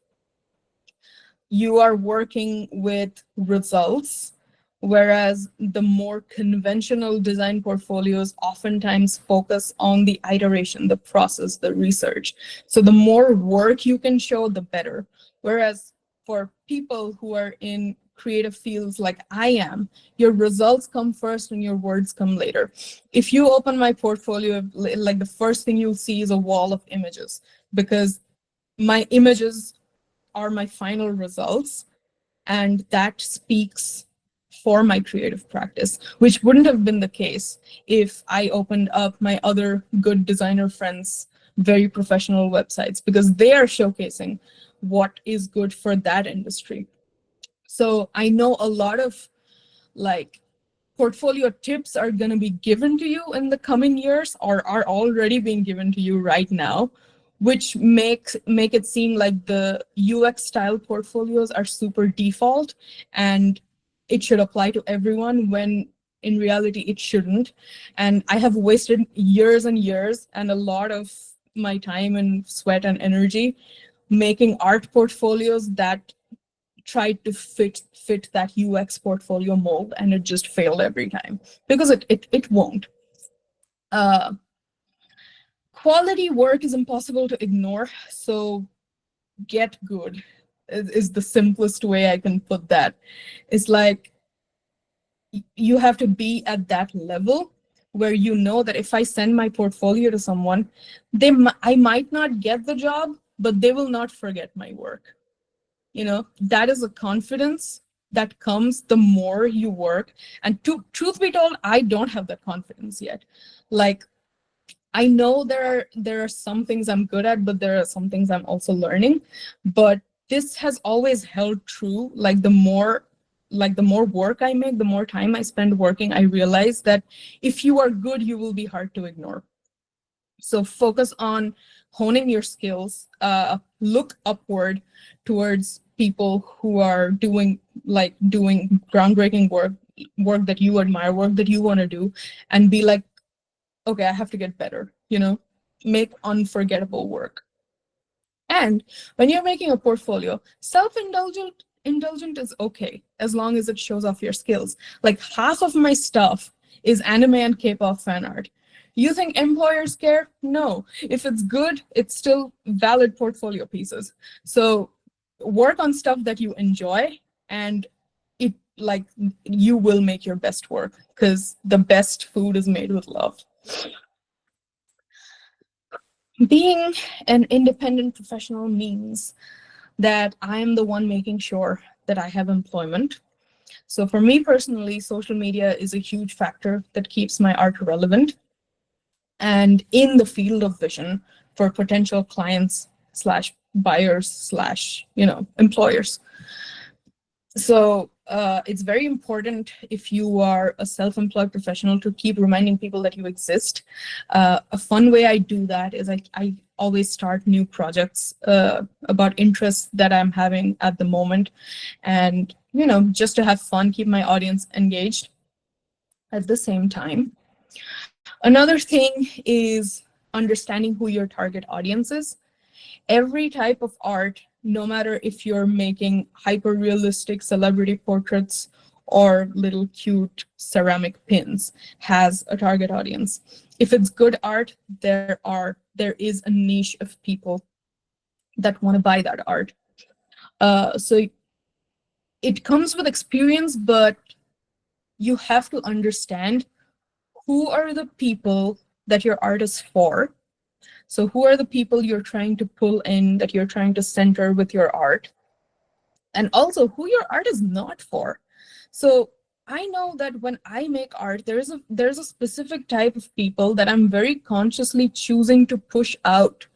you are working with results, whereas the more conventional design portfolios oftentimes focus on the iteration, the process, the research. So the more work you can show, the better. Whereas for people who are in creative fields like I am, your results come first and your words come later. If you open my portfolio, like the first thing you'll see is a wall of images, because my images are my final results, and that speaks for my creative practice, which wouldn't have been the case if I opened up my other good designer friends' very professional websites, because they are showcasing what is good for that industry. So I know a lot of like portfolio tips are going to be given to you in the coming years, or are already being given to you right now, which make it seem like the UX style portfolios are super default and it should apply to everyone, when in reality it shouldn't. And I have wasted years and years and a lot of my time and sweat and energy making art portfolios that tried to fit that UX portfolio mold, and it just failed every time, because it won't. Quality work is impossible to ignore, so get good is the simplest way I can put that. It's like you have to be at that level where you know that if I send my portfolio to someone, I might not get the job, but they will not forget my work. That is a confidence that comes the more you work. And truth be told, I don't have that confidence yet. Like, I know there are some things I'm good at, but there are some things I'm also learning. But this has always held true. Like the more work I make, the more time I spend working, I realize that if you are good, you will be hard to ignore. So focus on honing your skills, look upward towards people who are doing groundbreaking work that you admire, work that you want to do, and be like, okay, I have to get better, make unforgettable work. And when you're making a portfolio, self-indulgent is okay as long as it shows off your skills. Like, half of my stuff is anime and K-pop fan art. You think employers care? No. If it's good, it's still valid portfolio pieces. So work on stuff that you enjoy, and you will make your best work, because the best food is made with love. Being an independent professional means that I am the one making sure that I have employment. So for me personally, social media is a huge factor that keeps my art relevant and in the field of vision for potential clients slash buyers slash, employers. So it's very important, if you are a self-employed professional, to keep reminding people that you exist. A fun way I do that is I always start new projects about interests that I'm having at the moment. And, just to have fun, keep my audience engaged at the same time. Another thing is understanding who your target audience is. Every type of art, no matter if you're making hyper-realistic celebrity portraits or little cute ceramic pins, has a target audience. If it's good art, there is a niche of people that want to buy that art. So it comes with experience, but you have to understand who are the people that your art is for. So who are the people you're trying to pull in, that you're trying to center with your art? And also who your art is not for. So I know that when I make art, there's a specific type of people that I'm very consciously choosing to push out.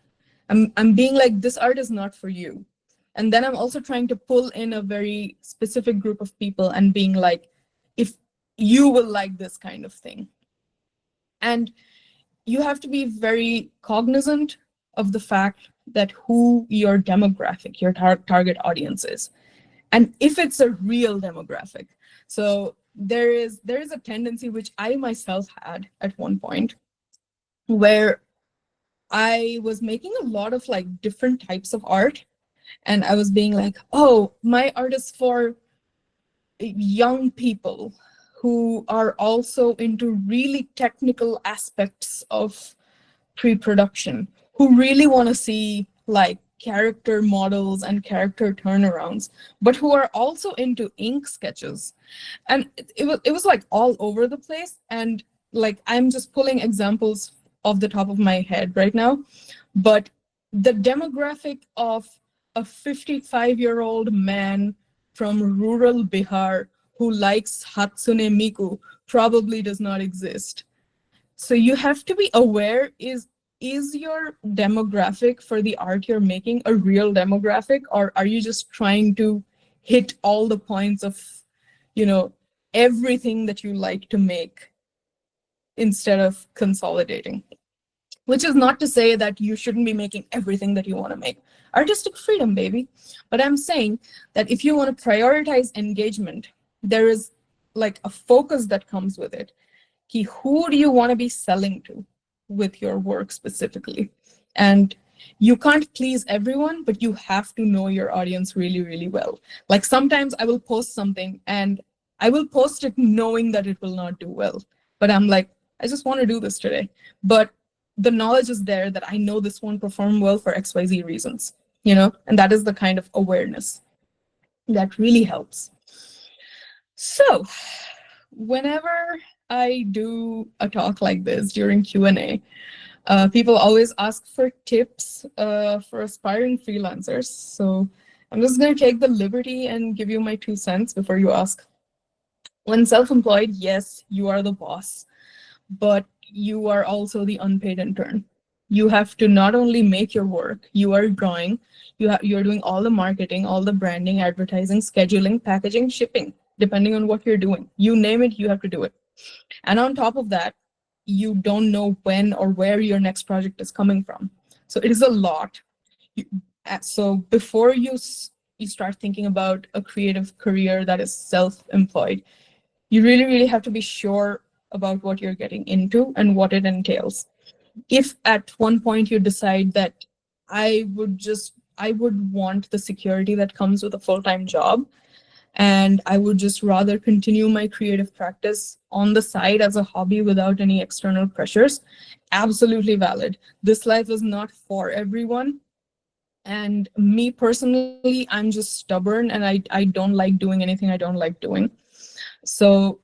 I'm being like, this art is not for you. And then I'm also trying to pull in a very specific group of people and being like, if you will like this kind of thing. And you have to be very cognizant of the fact that who your demographic, your target audience is, and if it's a real demographic. So there is a tendency, which I myself had at one point, where I was making a lot of different types of art, and I was being like, oh, my art is for young people who are also into really technical aspects of pre-production, who really want to see character models and character turnarounds, but who are also into ink sketches. And it was all over the place. And I'm just pulling examples off the top of my head right now, but the demographic of a 55-year-old man from rural Bihar who likes Hatsune Miku probably does not exist. So you have to be aware, is your demographic for the art you're making a real demographic, or are you just trying to hit all the points of, everything that you like to make instead of consolidating? Which is not to say that you shouldn't be making everything that you want to make. Artistic freedom, baby. But I'm saying that if you want to prioritize engagement, there is a focus that comes with it. Who do you want to be selling to with your work specifically? And you can't please everyone, but you have to know your audience really, really well. Sometimes I will post something and I will post it knowing that it will not do well. But I'm like, I just want to do this today. But the knowledge is there that I know this won't perform well for XYZ reasons, and that is the kind of awareness that really helps. So whenever I do a talk like this during Q&A, people always ask for tips for aspiring freelancers. So I'm just going to take the liberty and give you my 2 cents before you ask. When self-employed, yes, you are the boss, but you are also the unpaid intern. You have to not only make your work, you are drawing, you're doing all the marketing, all the branding, advertising, scheduling, packaging, shipping, depending on what you're doing. You name it, you have to do it. And on top of that, you don't know when or where your next project is coming from. So it is a lot. So before you start thinking about a creative career that is self-employed, you really, really have to be sure about what you're getting into and what it entails. If at one point you decide that I would want the security that comes with a full-time job, and I would just rather continue my creative practice on the side as a hobby without any external pressures, absolutely valid. This life is not for everyone. And me personally, I'm just stubborn and I don't like doing anything I don't like doing. So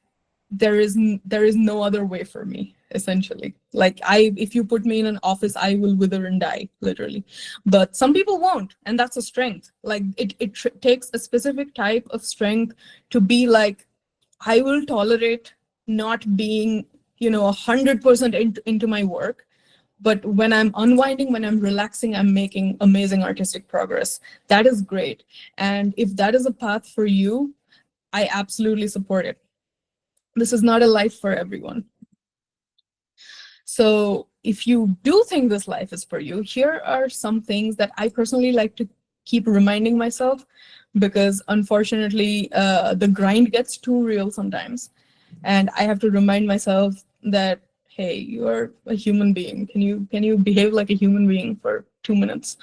there is no other way for me, essentially. Like, if you put me in an office, I will wither and die, literally. But some people won't, and that's a strength. Like, it takes a specific type of strength to be like, I will tolerate not being 100% into my work, but when I'm unwinding, when I'm relaxing, I'm making amazing artistic progress. That is great. And if that is a path for you, I absolutely support it. This is not a life for everyone. So if you do think this life is for you, here are some things that I personally like to keep reminding myself, because unfortunately, the grind gets too real sometimes. And I have to remind myself that, hey, you are a human being. Can you behave like a human being for 2 minutes?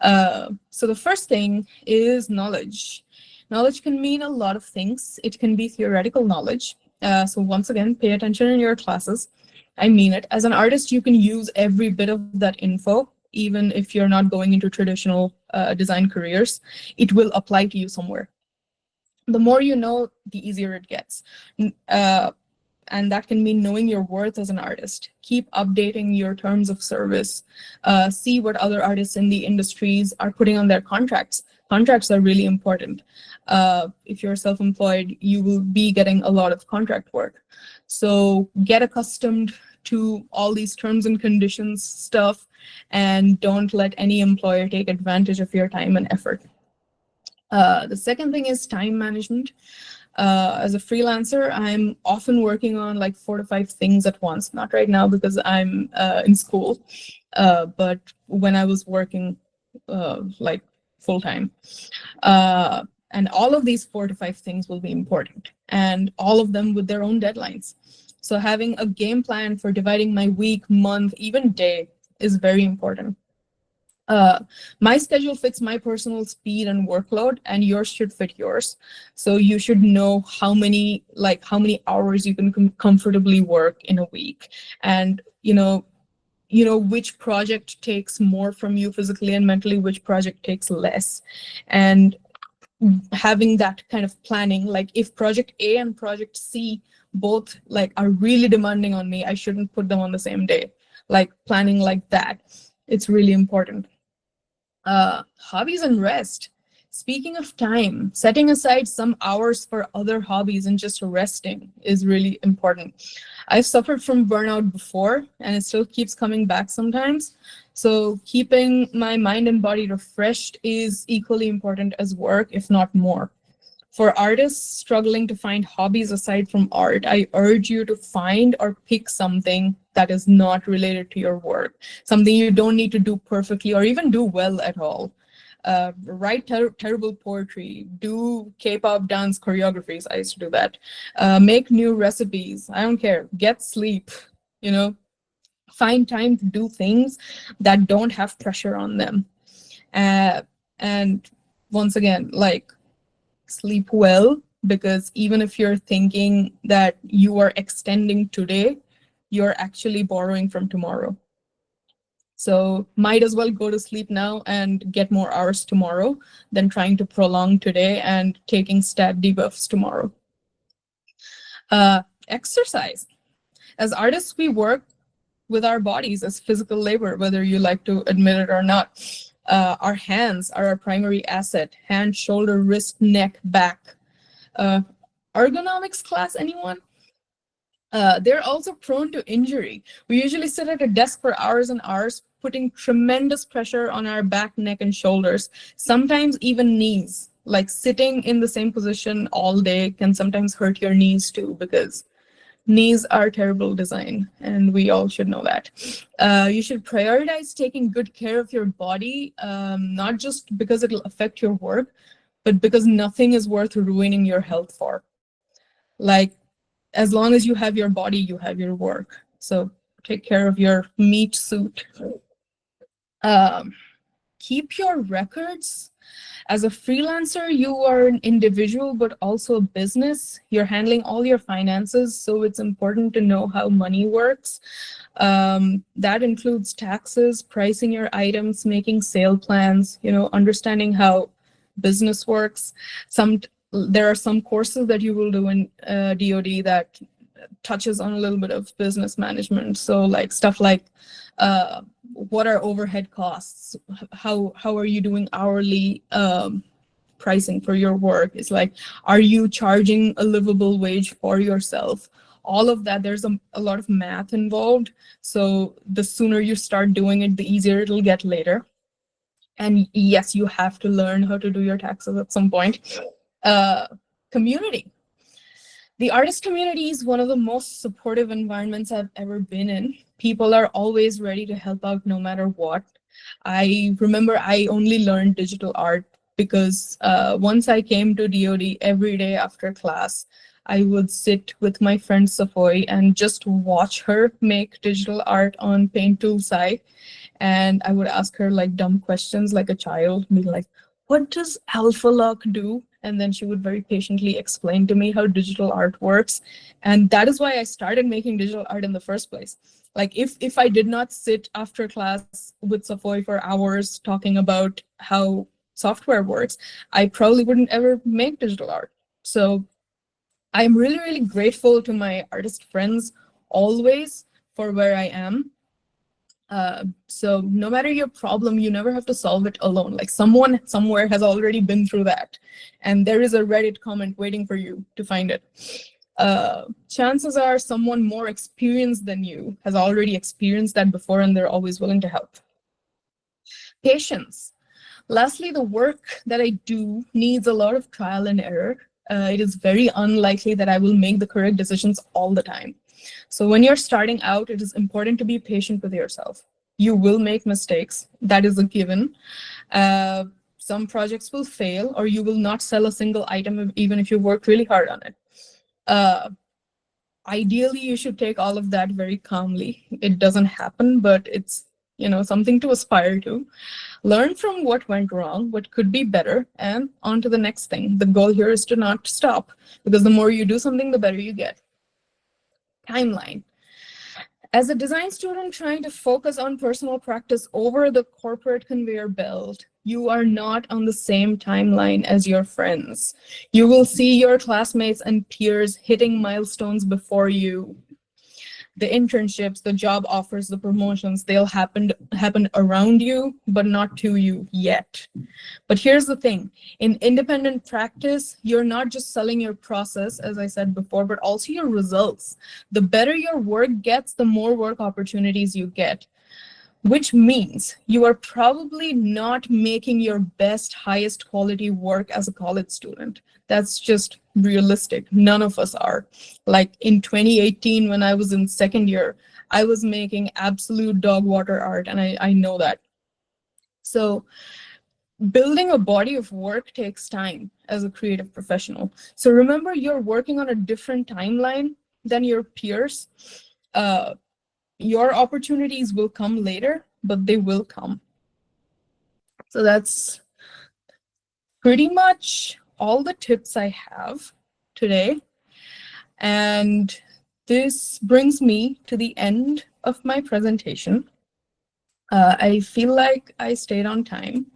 So the first thing is knowledge. Knowledge can mean a lot of things. It can be theoretical knowledge. So once again, pay attention in your classes. I mean it. As an artist, you can use every bit of that info, even if you're not going into traditional design careers. It will apply to you somewhere. The more you know, the easier it gets. And that can mean knowing your worth as an artist. Keep updating your terms of service. See what other artists in the industries are putting on their contracts. Contracts are really important. If you're self-employed, you will be getting a lot of contract work. So get accustomed to all these terms and conditions stuff, and don't let any employer take advantage of your time and effort. The second thing is time management. As a freelancer, I'm often working on like 4 to 5 things at once. Not right now because I'm in school, but when I was working like full time. And all of these 4 to 5 things will be important, and all of them with their own deadlines. So having a game plan for dividing my week, month, even day is very important. My schedule fits my personal speed and workload, and yours should fit yours. So you should know how many hours you can comfortably work in a week, and which project takes more from you physically and mentally, which project takes less. And having that kind of planning, like if project A and project C both like are really demanding on me, I shouldn't put them on the same day. Like planning like that, it's really important. Hobbies and rest. Speaking of time, setting aside some hours for other hobbies and just resting is really important. I've suffered from burnout before, and it still keeps coming back sometimes. So keeping my mind and body refreshed is equally important as work, if not more. For artists struggling to find hobbies aside from art, I urge you to find or pick something that is not related to your work, something you don't need to do perfectly or even do well at all. Write terrible poetry, do K-pop dance choreographies. I used to do that. Make new recipes. I don't care. Get sleep, you know. Find time to do things that don't have pressure on them. And once again, like, sleep well, because even if you're thinking that you are extending today, you're actually borrowing from tomorrow. So might as well go to sleep now and get more hours tomorrow than trying to prolong today and taking stat debuffs tomorrow. Exercise. As artists, we work with our bodies as physical labor, whether you like to admit it or not. Our hands are our primary asset. Hand, shoulder, wrist, neck, back. Uh, Ergonomics class, anyone? They're also prone to injury. We usually sit at a desk for hours and hours, putting tremendous pressure on our back, neck, and shoulders, sometimes even knees. Like sitting in the same position all day can sometimes hurt your knees too, because knees are terrible design, and we all should know that. You should prioritize taking good care of your body, not just because it'll affect your work, but because nothing is worth ruining your health for. Like, as long as you have your body, you have your work. So take care of your meat suit. Um, Keep your records. As a freelancer, you are an individual, but also a business. You're handling all your finances, so it's important to know how money works. That includes taxes, pricing your items, making sale plans, understanding how business works. There are some courses that you will do in DoD that touches on a little bit of business management. So like stuff like what are overhead costs? How are you doing hourly pricing for your work? It's like, are you charging a livable wage for yourself? All of that, there's a lot of math involved. So the sooner you start doing it, the easier it'll get later. And yes, you have to learn how to do your taxes at some point. Community. The artist community is one of the most supportive environments I've ever been in. People are always ready to help out no matter what. I remember I only learned digital art because once I came to DoD every day after class, I would sit with my friend Safoy and just watch her make digital art on Paint Tool site. And I would ask her like dumb questions like a child, be like, what does alpha lock do? And then she would very patiently explain to me how digital art works. And that is why I started making digital art in the first place. Like if I did not sit after class with Safoy for hours talking about how software works, I probably wouldn't ever make digital art. So I'm really, really grateful to my artist friends always for where I am. So no matter your problem, you never have to solve it alone. Like someone somewhere has already been through that, and there is a Reddit comment waiting for you to find it. Chances are someone more experienced than you has already experienced that before, and they're always willing to help. Patience. Lastly, the work that I do needs a lot of trial and error. It is very unlikely that I will make the correct decisions all the time. So when you're starting out, it is important to be patient with yourself. You will make mistakes. That is a given. Some projects will fail, or you will not sell a single item even if you work really hard on it. Ideally, you should take all of that very calmly. It doesn't happen, but it's something to aspire to. Learn from what went wrong, what could be better, and on to the next thing. The goal here is to not stop, because the more you do something, the better you get. Timeline. As a design student trying to focus on personal practice over the corporate conveyor belt, you are not on the same timeline as your friends. You will see your classmates and peers hitting milestones before you. The internships, the job offers, the promotions, they'll happen around you, but not to you yet. But here's the thing. In independent practice, you're not just selling your process, as I said before, but also your results. The better your work gets, the more work opportunities you get, which means you are probably not making your best, highest quality work as a college student. That's just realistic. None of us are. Like in 2018, when I was in second year, I was making absolute dog water art, and I know that. So building a body of work takes time as a creative professional. So remember, you're working on a different timeline than your peers. Your opportunities will come later, but they will come. So that's pretty much all the tips I have today. And this brings me to the end of my presentation. I feel like I stayed on time.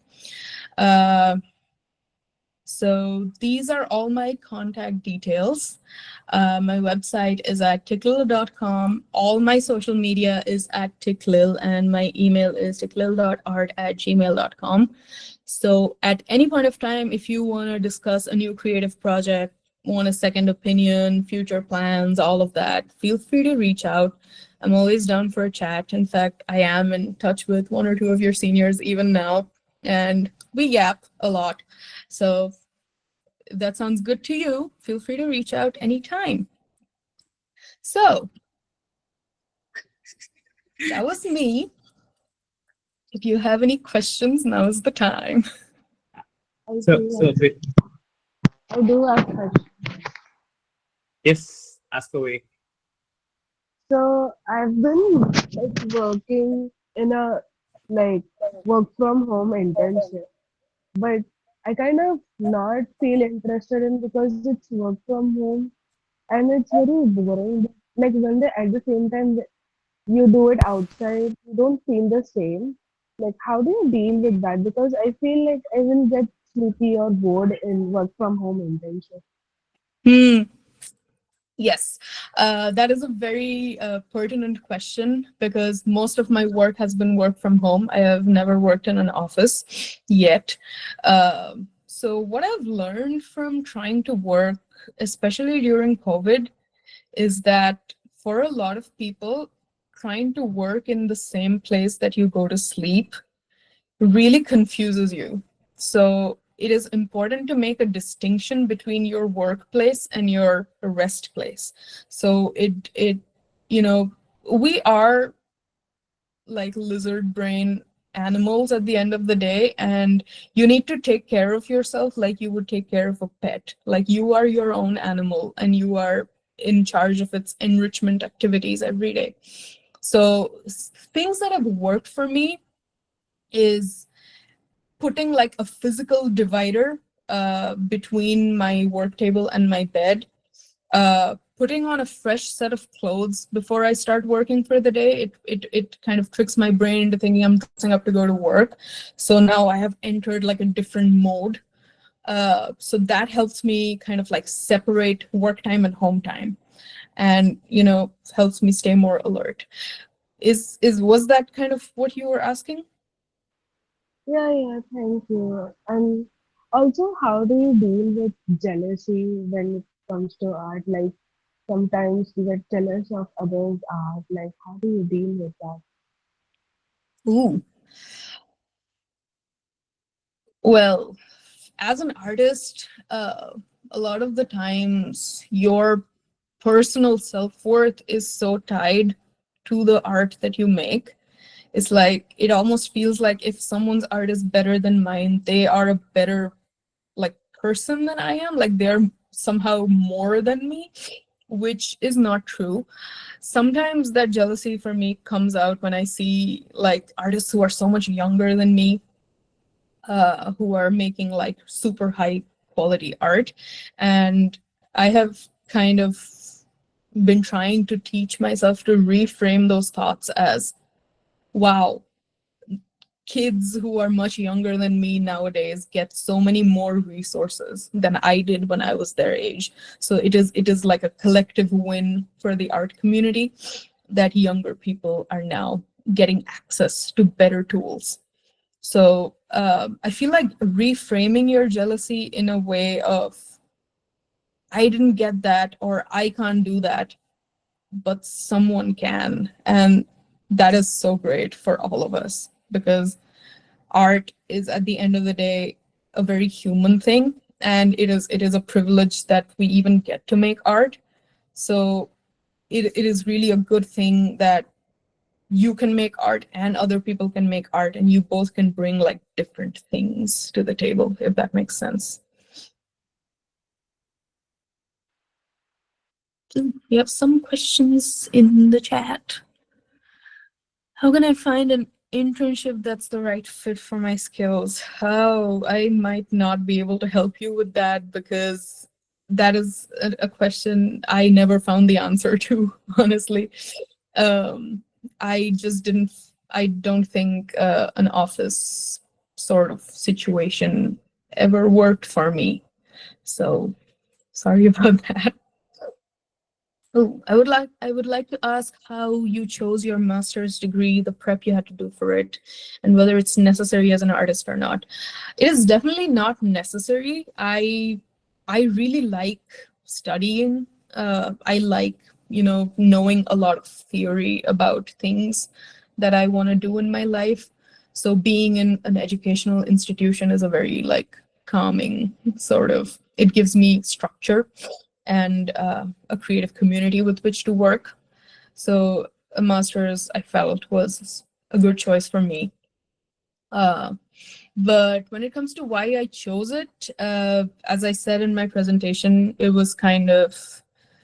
So these are all my contact details. My website is at tikklil.com. All my social media is at Tikklil, and my email is tikklil.art@gmail.com. So at any point of time, if you want to discuss a new creative project, want a second opinion, future plans, all of that, feel free to reach out. I'm always down for a chat. In fact, I am in touch with one or two of your seniors even now, and we yap a lot. So if that sounds good to you, feel free to reach out anytime. So that was me. If you have any questions, now is the time. I So, do so have, I do have questions. yes, ask away. So I've been like working in a like work from home internship, but I kind of not feel interested in because it's work from home and it's very boring. Like when they at the same time you do it outside, you don't feel the same. Like how do you deal with that? Because I feel like I will get sleepy or bored in work from home internship. Hmm. Yes, that is a very pertinent question because most of my work has been work from home. I have never worked in an office yet. So, what I've learned from trying to work, especially during COVID, is that for a lot of people, trying to work in the same place that you go to sleep really confuses you. So it is important to make a distinction between your workplace and your rest place. So you know, we are like lizard brain animals at the end of the day, and you need to take care of yourself like you would take care of a pet. Like you are your own animal and you are in charge of its enrichment activities every day. So things that have worked for me is putting like a physical divider between my work table and my bed, putting on a fresh set of clothes before I start working for the day. It kind of tricks my brain into thinking I'm dressing up to go to work. So now I have entered like a different mode. So that helps me kind of like separate work time and home time, and helps me stay more alert. Was that kind of what you were asking? Yeah, yeah, thank you. And also, how do you deal with jealousy when it comes to art? Like sometimes you get jealous of others' art. Like how do you deal with that? Ooh. Well, as an artist, a lot of the times your personal self-worth is so tied to the art that you make. It's like it almost feels like if someone's art is better than mine, they are a better like person than I am. Like they're somehow more than me, which is not true. Sometimes that jealousy for me comes out when I see like artists who are so much younger than me, who are making like super high quality art. And I have kind of been trying to teach myself to reframe those thoughts as, wow, kids who are much younger than me nowadays get so many more resources than I did when I was their age. So it is like a collective win for the art community that younger people are now getting access to better tools. So I feel like reframing your jealousy in a way of, I didn't get that or I can't do that, but someone can. And that is so great for all of us because art is at the end of the day a very human thing. And it is a privilege that we even get to make art. So it is really a good thing that you can make art and other people can make art and you both can bring like different things to the table, if that makes sense. We have some questions in the chat. How can I find an internship that's the right fit for my skills? Oh, I might not be able to help you with that because that is a question I never found the answer to, honestly. Um, I don't think an office sort of situation ever worked for me. So sorry about that. Oh, I would like to ask how you chose your master's degree, the prep you had to do for it, and whether it's necessary as an artist or not. It is definitely not necessary. I really like studying. I like, knowing a lot of theory about things that I want to do in my life. So being in an educational institution is a very like calming sort of, it gives me structure and a creative community with which to work. So a master's I felt was a good choice for me. Uh, but when it comes to why I chose it, as I said in my presentation, it was kind of,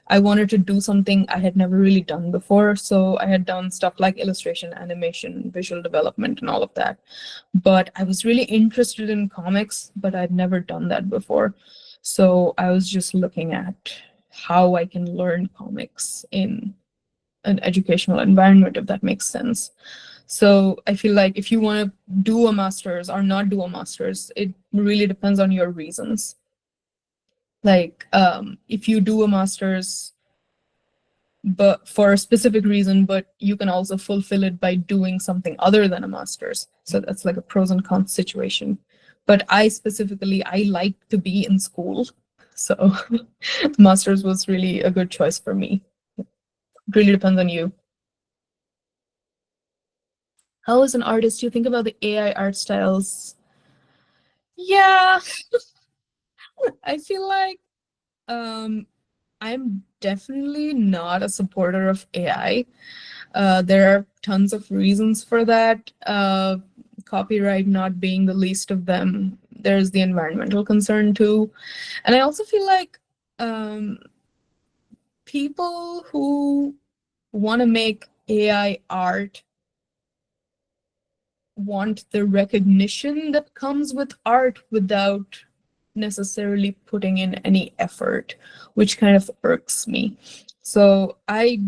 I wanted to do something I had never really done before. So I had done stuff like illustration, animation, visual development, and all of that. But I was really interested in comics, but I'd never done that before. So I was just looking at how I can learn comics in an educational environment, if that makes sense. So I feel like if you want to do a master's or not do a master's, it really depends on your reasons. Like if you do a master's but for a specific reason, but you can also fulfill it by doing something other than a master's. So that's like a pros and cons situation. But I specifically, I like to be in school. So master's was really a good choice for me. It really depends on you. How as an artist, you think about the AI art styles? Yeah, I feel like I'm definitely not a supporter of AI. There are tons of reasons for that. Copyright not being the least of them. There's the environmental concern too. And I also feel like people who want to make AI art want the recognition that comes with art without necessarily putting in any effort, which kind of irks me. So I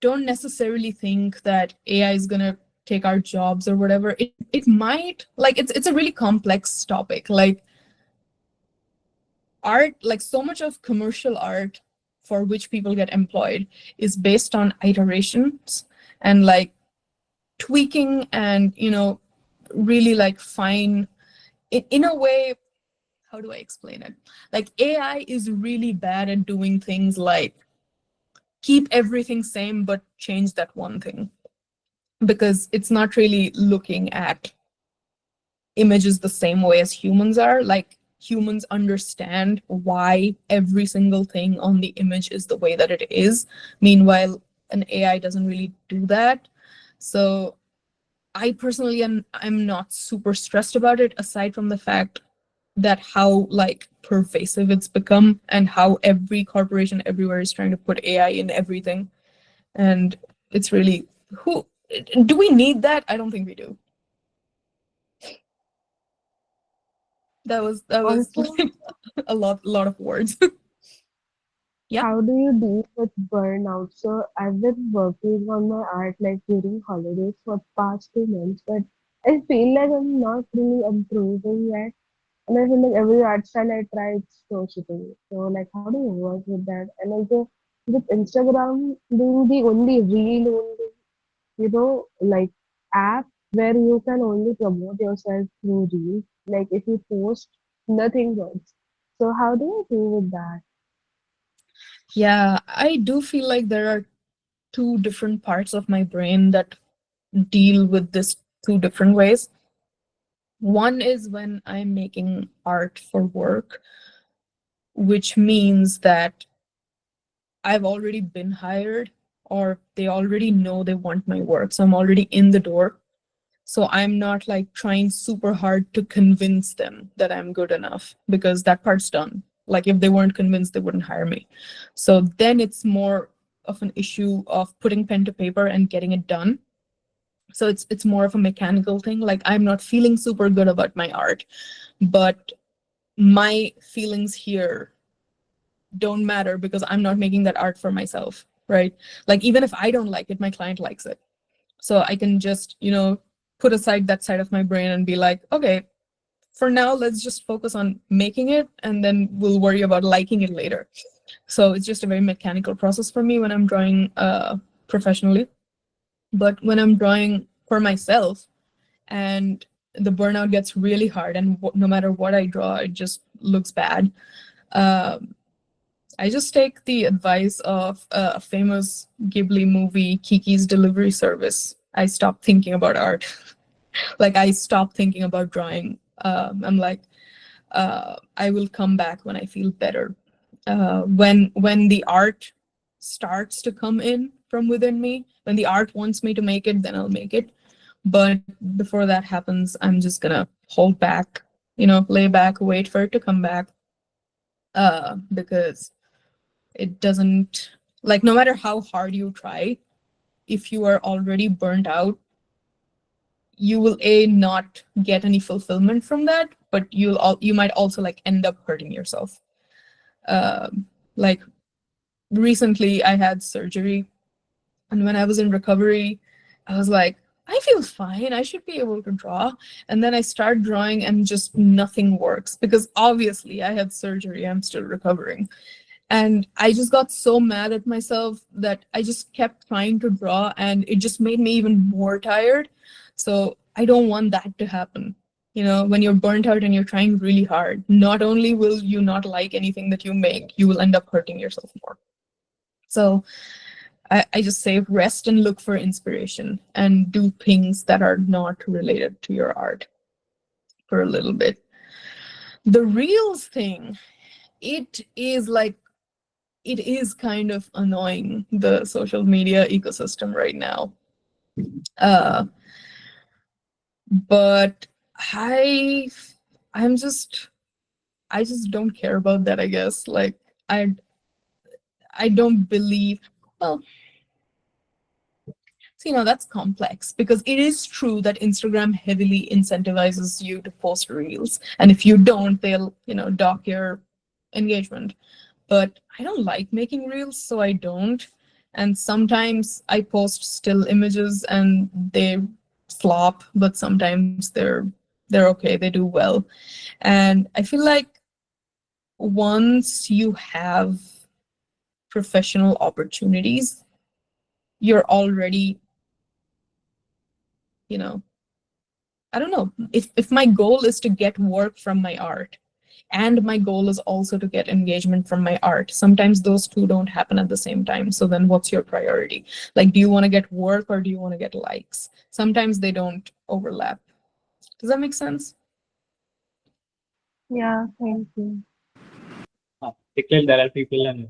don't necessarily think that AI is gonna take our jobs or whatever. It might, like it's a really complex topic. Like art, like so much of commercial art for which people get employed is based on iterations and like tweaking and really like fine in a way. How do I explain it? Like AI is really bad at doing things like keep everything same but change that one thing, because it's not really looking at images the same way as humans are. Like humans understand why every single thing on the image is the way that it is. Meanwhile, an AI doesn't really do that. So I personally I'm not super stressed about it, aside from the fact that how like pervasive it's become and how every corporation everywhere is trying to put AI in everything. And it's really, who do we need that? I don't think we do. That was Also, like a lot of words. Yeah. how do you deal with burnout? So I've been working on my art like during holidays for past 2 months, but I feel like I'm not really improving yet. And I feel like every art style I try, it's so shitty. So like, how do you work with that? And also with Instagram being the only only, like app where you can only promote yourself through reels. Like if you post, nothing works. So how do you deal with that? Yeah, I do feel like there are two different parts of my brain that deal with this two different ways. One is when I'm making art for work, which means that I've already been hired or they already know they want my work. So I'm already in the door. So I'm not like trying super hard to convince them that I'm good enough, because that part's done. Like if they weren't convinced, they wouldn't hire me. So then it's more of an issue of putting pen to paper and getting it done. So it's more of a mechanical thing. Like I'm not feeling super good about my art, but my feelings here don't matter because I'm not making that art for myself, right? Like even if I don't like it, my client likes it. So I can just, put aside that side of my brain and be like, okay, for now, let's just focus on making it, and then we'll worry about liking it later. So it's just a very mechanical process for me when I'm drawing professionally. But when I'm drawing for myself and the burnout gets really hard, and no matter what I draw, it just looks bad, um, I just take the advice of a famous Ghibli movie, Kiki's Delivery Service. I stop thinking about art. Like, I stop thinking about drawing. I'm like, I will come back when I feel better. When the art starts to come in from within me, when the art wants me to make it, then I'll make it. But before that happens, I'm just gonna hold back, lay back, wait for it to come back. Because it doesn't, like, no matter how hard you try, if you are already burnt out, you will not get any fulfillment from that, but you might also like end up hurting yourself. Like, recently I had surgery, and when I was in recovery, I was like, I feel fine, I should be able to draw. And then I start drawing and just nothing works, because obviously I had surgery, I'm still recovering. And I just got so mad at myself that I just kept trying to draw, and it just made me even more tired. So I don't want that to happen. When you're burnt out and you're trying really hard, not only will you not like anything that you make, you will end up hurting yourself more. So I just say rest and look for inspiration and do things that are not related to your art for a little bit. The reels thing, it is kind of annoying, the social media ecosystem right now. But I just don't care about that, I guess. Like, I don't believe, well, so, that's complex, because it is true that Instagram heavily incentivizes you to post reels. And if you don't, they'll, dock your engagement. But I don't like making reels, so I don't. And sometimes I post still images and they flop, but sometimes they're okay, they do well. And I feel like once you have professional opportunities, you're already, I don't know, if my goal is to get work from my art, and my goal is also to get engagement from my art, sometimes those two don't happen at the same time. So then what's your priority? Like, do you want to get work or do you want to get likes? Sometimes they don't overlap. Does that make sense? Yeah, thank you. Tikklil, there are people in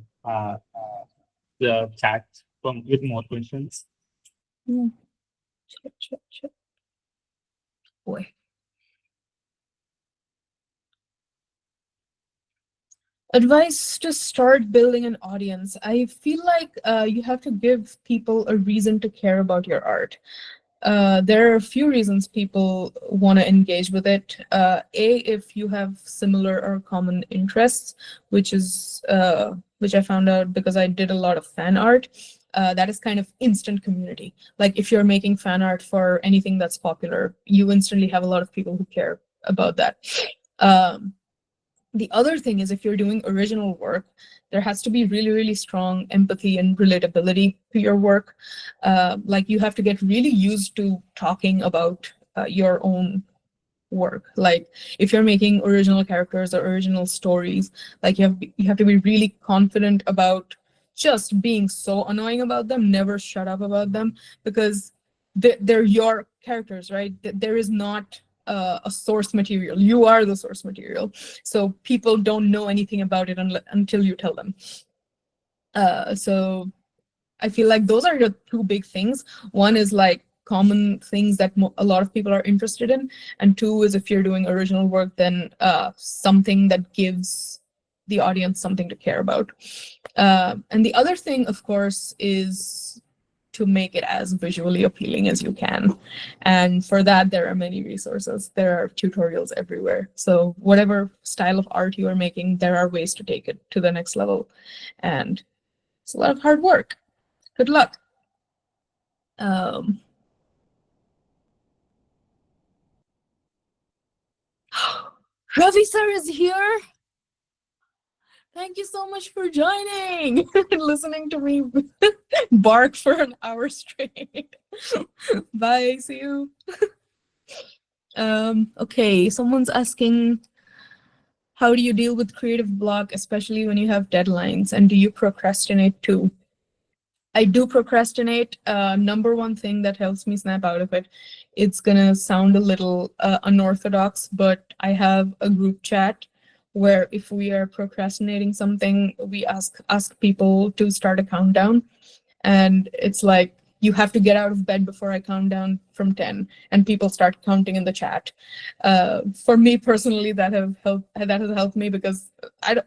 the chat with more questions. Check. Boy. Advice to start building an audience. I feel like you have to give people a reason to care about your art. There are a few reasons people want to engage with it. If you have similar or common interests, which I found out because I did a lot of fan art. That is kind of instant community. Like, if you're making fan art for anything that's popular, you instantly have a lot of people who care about that. The other thing is, if you're doing original work, there has to be really, really strong empathy and relatability to your work. Like, you have to get really used to talking about your own work. Like, if you're making original characters or original stories, like, you have to be really confident about just being so annoying about them, never shut up about them, because they're your characters, right? There is not a source material. You are the source material. So people don't know anything about it until you tell them. So I feel like those are the two big things. One is like common things that a lot of people are interested in. And two is, if you're doing original work, then something that gives the audience something to care about. And the other thing, of course, is to make it as visually appealing as you can. And for that, there are many resources. There are tutorials everywhere. So whatever style of art you are making, there are ways to take it to the next level. And it's a lot of hard work. Good luck. Ravi sir is here. Thank you so much for joining and listening to me bark for an hour straight. Bye. See you. Okay, someone's asking, how do you deal with creative block, especially when you have deadlines? And do you procrastinate too? I do procrastinate. Number one thing that helps me snap out of it, it's gonna sound a little unorthodox, but I have a group chat where if we are procrastinating something, we ask people to start a countdown, and it's like you have to get out of bed before I count down from 10, and people start counting in the chat. For me personally, that has helped me because I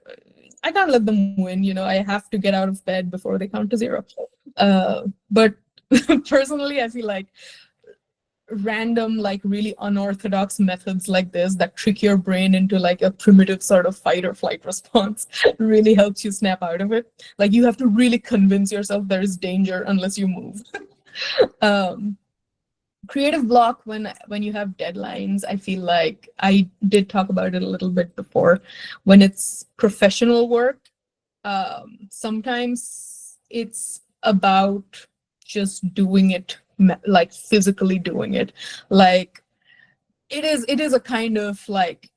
can't let them win. I have to get out of bed before they count to 0. But personally, I feel like random, like really unorthodox methods like this that trick your brain into like a primitive sort of fight or flight response really helps you snap out of it. Like you have to really convince yourself there is danger unless you move. Creative block when you have deadlines, I feel like I did talk about it a little bit before. When it's professional work, sometimes it's about just doing it, like physically doing it. Like it is a kind of like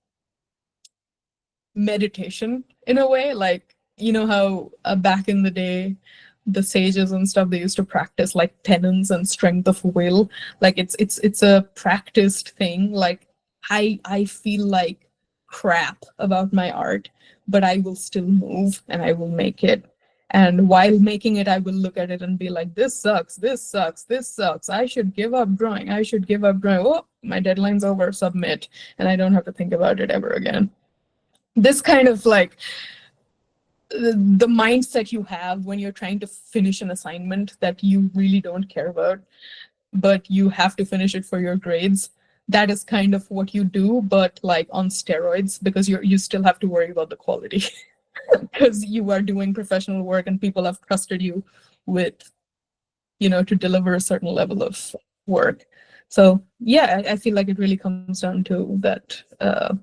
meditation in a way. Like, how back in the day the sages and stuff, they used to practice like penance and strength of will. Like it's a practiced thing. Like I feel like crap about my art, but I will still move and I will make it. And while making it, I will look at it and be like, this sucks, this sucks, this sucks. I should give up drawing. I should give up drawing. Oh, my deadline's over, submit. And I don't have to think about it ever again. This kind of like the mindset you have when you're trying to finish an assignment that you really don't care about, but you have to finish it for your grades. That is kind of what you do, but like on steroids, because you still have to worry about the quality because you are doing professional work and people have trusted you with, to deliver a certain level of work. So yeah, I feel like it really comes down to that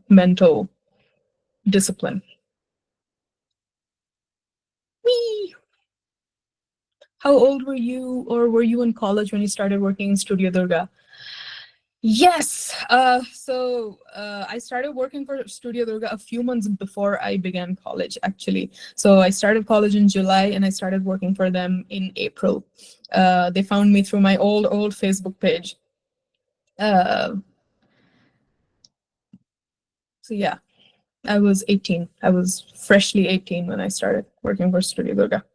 mental discipline. Whee! How old were you, or were you in college when you started working in Studio Durga? Yes. So I started working for Studio Durga a few months before I began college, actually. So I started college in July and I started working for them in April. They found me through my old Facebook page. So yeah, I was 18. I was freshly 18 when I started working for Studio Durga.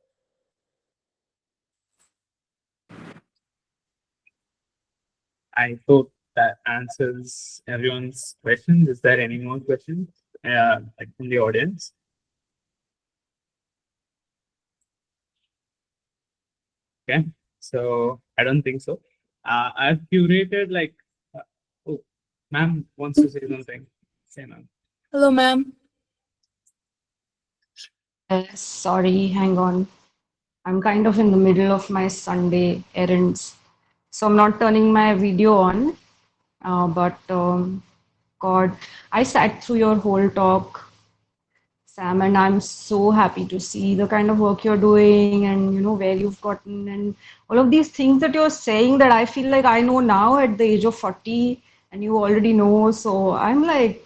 I hope that answers everyone's questions. Is there any more questions like from the audience? Okay, so I don't think so. I've curated like, oh, ma'am wants to say something. Say, ma'am. Hello, ma'am. Sorry, hang on. I'm kind of in the middle of my Sunday errands. So I'm not turning my video on. But God, I sat through your whole talk, Sam, and I'm so happy to see the kind of work you're doing and where you've gotten and all of these things that you're saying that I feel like I know now at the age of 40 and you already know. So I'm like,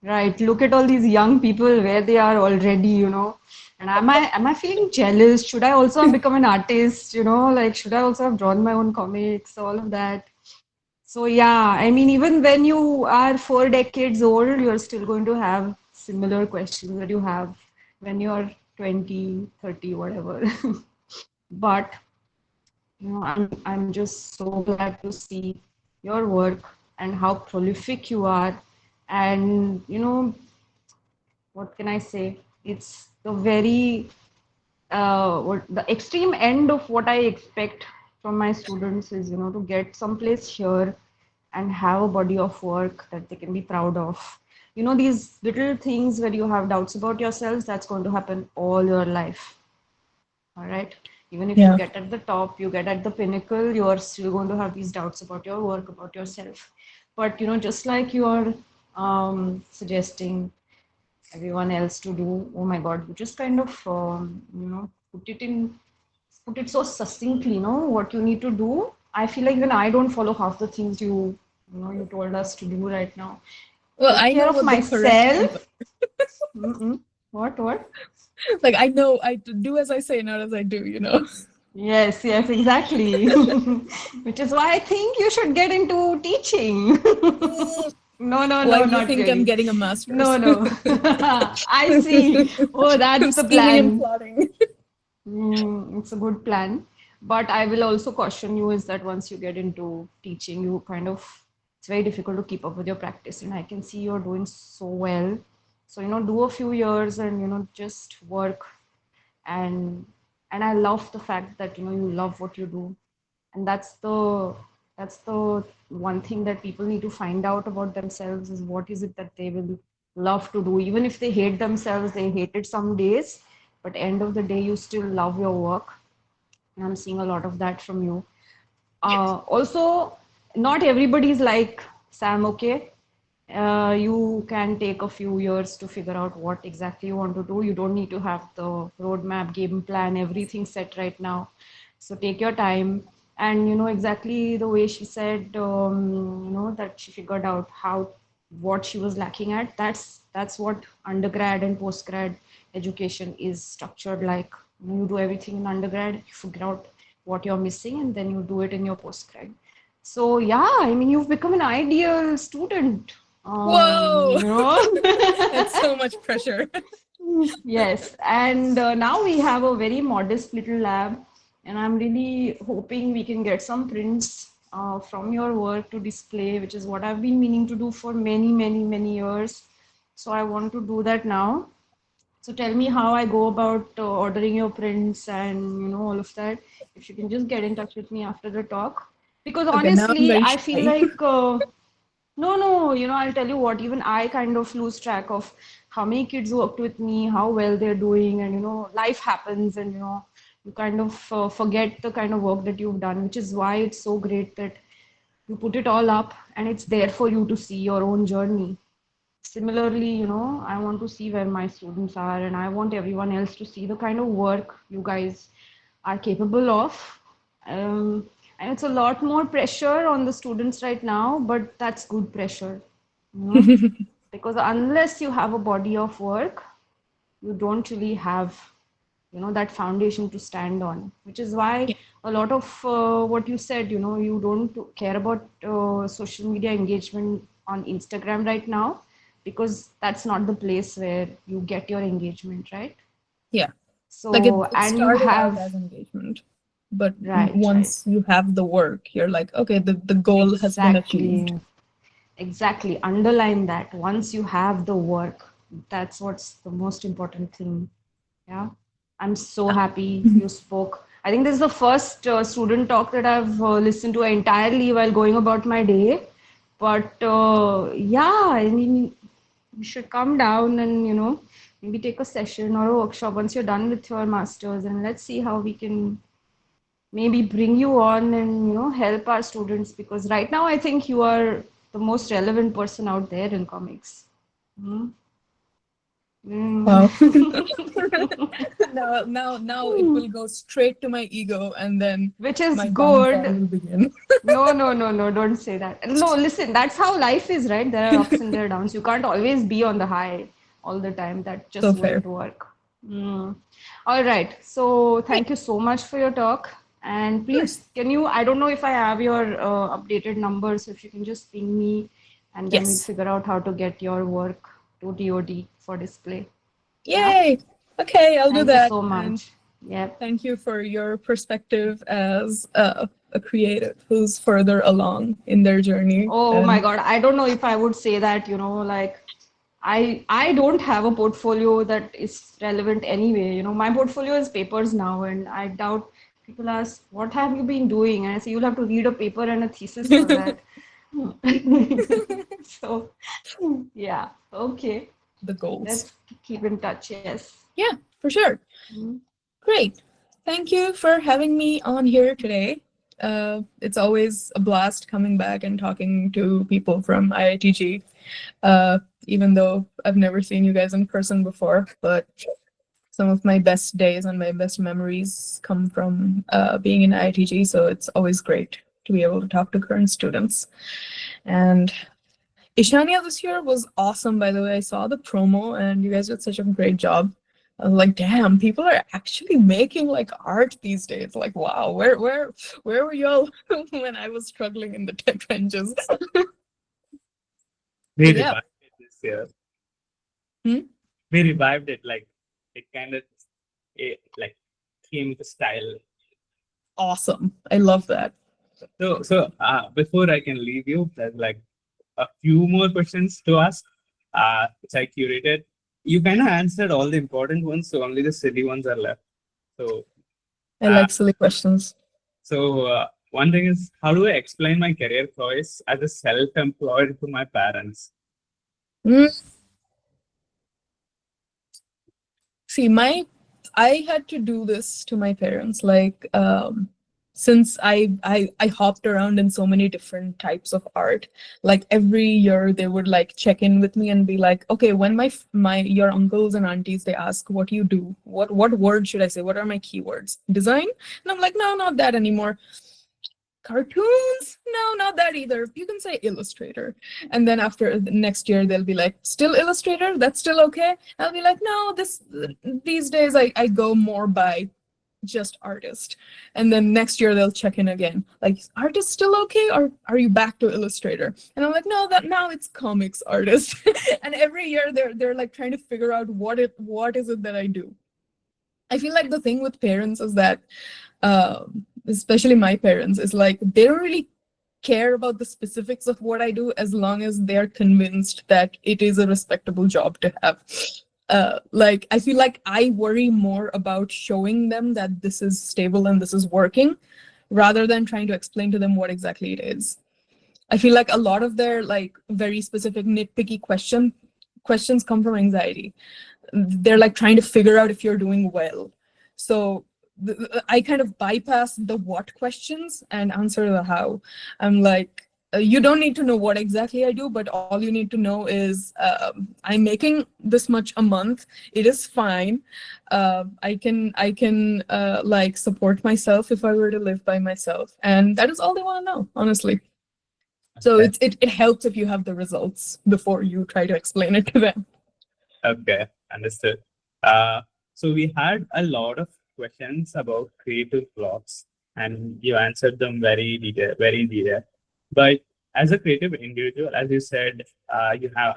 right, look at all these young people where they are already, And am I feeling jealous? Should I also have become an artist? Like should I also have drawn my own comics? All of that. So yeah, I mean, even when you are 4 decades old, you're still going to have similar questions that you have when you're 20, 30, whatever. But I'm just so glad to see your work and how prolific you are. And what can I say? It's the very the extreme end of what I expect from my students is to get someplace here and have a body of work that they can be proud of. These little things where you have doubts about yourselves, that's going to happen all your life. All right. Even if you get at the top, you get at the pinnacle, you are still going to have these doubts about your work, about yourself. But just like your suggesting everyone else to do. Oh my God, you just kind of, put it so succinctly, what you need to do. I feel like even I don't follow half the things you told us to do right now. Well, Take I care know of what the correct ones myself. Mm-mm. What? are. Like, I know I do as I say, not as I do, you know? Yes, exactly. Which is why I think you should get into teaching. No, Why do you not think I'm really. getting a No, master's? no. I see. Oh, that's the Scheming and plan. plotting. It's a good plan. But I will also caution you is that once you get into teaching, it's very difficult to keep up with your practice. And I can see you're doing so well. So, do a few years and, just work. And I love the fact that, you love what you do. And that's the one thing that people need to find out about themselves is what is it that they will love to do. Even if they hate themselves, they hate it some days, but end of the day you still love your work, and I'm seeing a lot of that from you. Also, not everybody is like Sam, okay? You can take a few years to figure out what exactly you want to do. You don't need to have the roadmap, game plan, everything set right now. So take your time. And exactly the way she said, that she figured out what she was lacking at. That's what undergrad and postgrad education is structured like. You do everything in undergrad, you figure out what you're missing, and then you do it in your postgrad. So yeah, I mean, you've become an ideal student. Whoa! You know. That's so much pressure. Yes, and now we have a very modest little lab, and I'm really hoping we can get some prints from your work to display, which is what I've been meaning to do for many, many, many years. So I want to do that now. So tell me how I go about ordering your prints and all of that. If you can just get in touch with me after the talk, because Okay, now I'm honestly, very I feel shy. like no, I'll tell you what, even I kind of lose track of how many kids worked with me, how well they're doing, and life happens, and you kind of forget the kind of work that you've done, which is why it's so great that you put it all up and it's there for you to see your own journey. Similarly, I want to see where my students are, and I want everyone else to see the kind of work you guys are capable of. And it's a lot more pressure on the students right now, but that's good pressure, you know, because unless you have a body of work, you don't really have that foundation to stand on, which is why Yeah. a lot of what you said, you don't care about social media engagement on Instagram right now, because that's not the place where you get your engagement, right? Yeah. Like So, it and you started out have, as engagement, but right, once you have the work, you're like, okay, the goal has been achieved. exactly underline that. Once you have the work, that's what's the most important thing. Yeah, I'm so happy you spoke. I think this is the first student talk that I've listened to entirely while going about my day. But yeah, I mean, you should come down and, maybe take a session or a workshop once you're done with your master's, and let's see how we can maybe bring you on and, help our students, because right now I think you are the most relevant person out there in comics. Mm. Wow. Mm. Now it will go straight to my ego, and then Which is my downfall good. will begin. No, don't say that. No, listen, that's how life is, right? There are ups and there are downs. You can't always be on the high all the time. That So just fair. won't work. All right. So Great. thank you so much for your talk. And Of course. please, I don't know if I have your updated numbers. If you can just ping me, and then we'll Yes. figure out how to get your work to DOD for display. Yeah. Yay. Okay, I'll do Thank you that. so And much. Yep. thank you for your perspective as a creative who's further along in their journey. Oh my And God. I don't know if I would say that, like I don't have a portfolio that is relevant anyway. My portfolio is papers now, and I doubt people ask, what have you been doing? And I say, you'll have to read a paper and a thesis for that. So, yeah, okay. the goals. Let's keep in touch. Yes. Yeah, for sure. Mhm. Great. Thank you for having me on here today. It's always a blast coming back and talking to people from IITG, even though I've never seen you guys in person before, but some of my best days and my best memories come from being in IITG, so it's always great to be able to talk to current students. And Ishania this year was awesome, by the way. I saw the promo and you guys did such a great job. I was like, damn, people are actually making like art these days. Like, wow, where were y'all when I was struggling in the tech trenches? We Yeah. revived it this year. Hmm? We revived it, like it kind of like came to style. Awesome. I love that. So before I can leave you, there's like a few more questions to ask, which I curated. You kind of answered all the important ones, so only the silly ones are left. So, I uh, like silly questions. one thing is, how do I explain my career choice as a self-employed to my parents? Mm. See, I had to do this to my parents, like since I hopped around in so many different types of art. Like every year they would like check in with me and be like, okay, when my your uncles and aunties, they ask what do you do, what word should I say, what are my keywords, design? And I'm like, no, not that anymore. Cartoons? No, not that either. You can say illustrator. And then after the next year, they'll be like, still illustrator? That's still okay? I'll be like, no, these days I go more by just artist. And then next year they'll check in again. Like, artist still okay? Or are you back to illustrator? And I'm like, no, that now it's comics artist. And every year they're like trying to figure out what is it that I do. I feel like the thing with parents is that especially my parents, is like they don't really care about the specifics of what I do as long as they're convinced that it is a respectable job to have. Like I feel like I worry more about showing them that this is stable and this is working rather than trying to explain to them what exactly it is. I feel like a lot of their like very specific nitpicky questions come from anxiety. They're like trying to figure out if you're doing well. So I kind of bypass the what questions and answer the how. I'm like, you don't need to know what exactly I do, but all you need to know is I'm making this much a month. It is fine. I can like support myself if I were to live by myself, and that is all they want to know, honestly. So Okay. it helps if you have the results before you try to explain it to them. Okay, understood. So we had a lot of questions about creative blocks, and you answered them very detailed. But as a creative individual, as you said, you have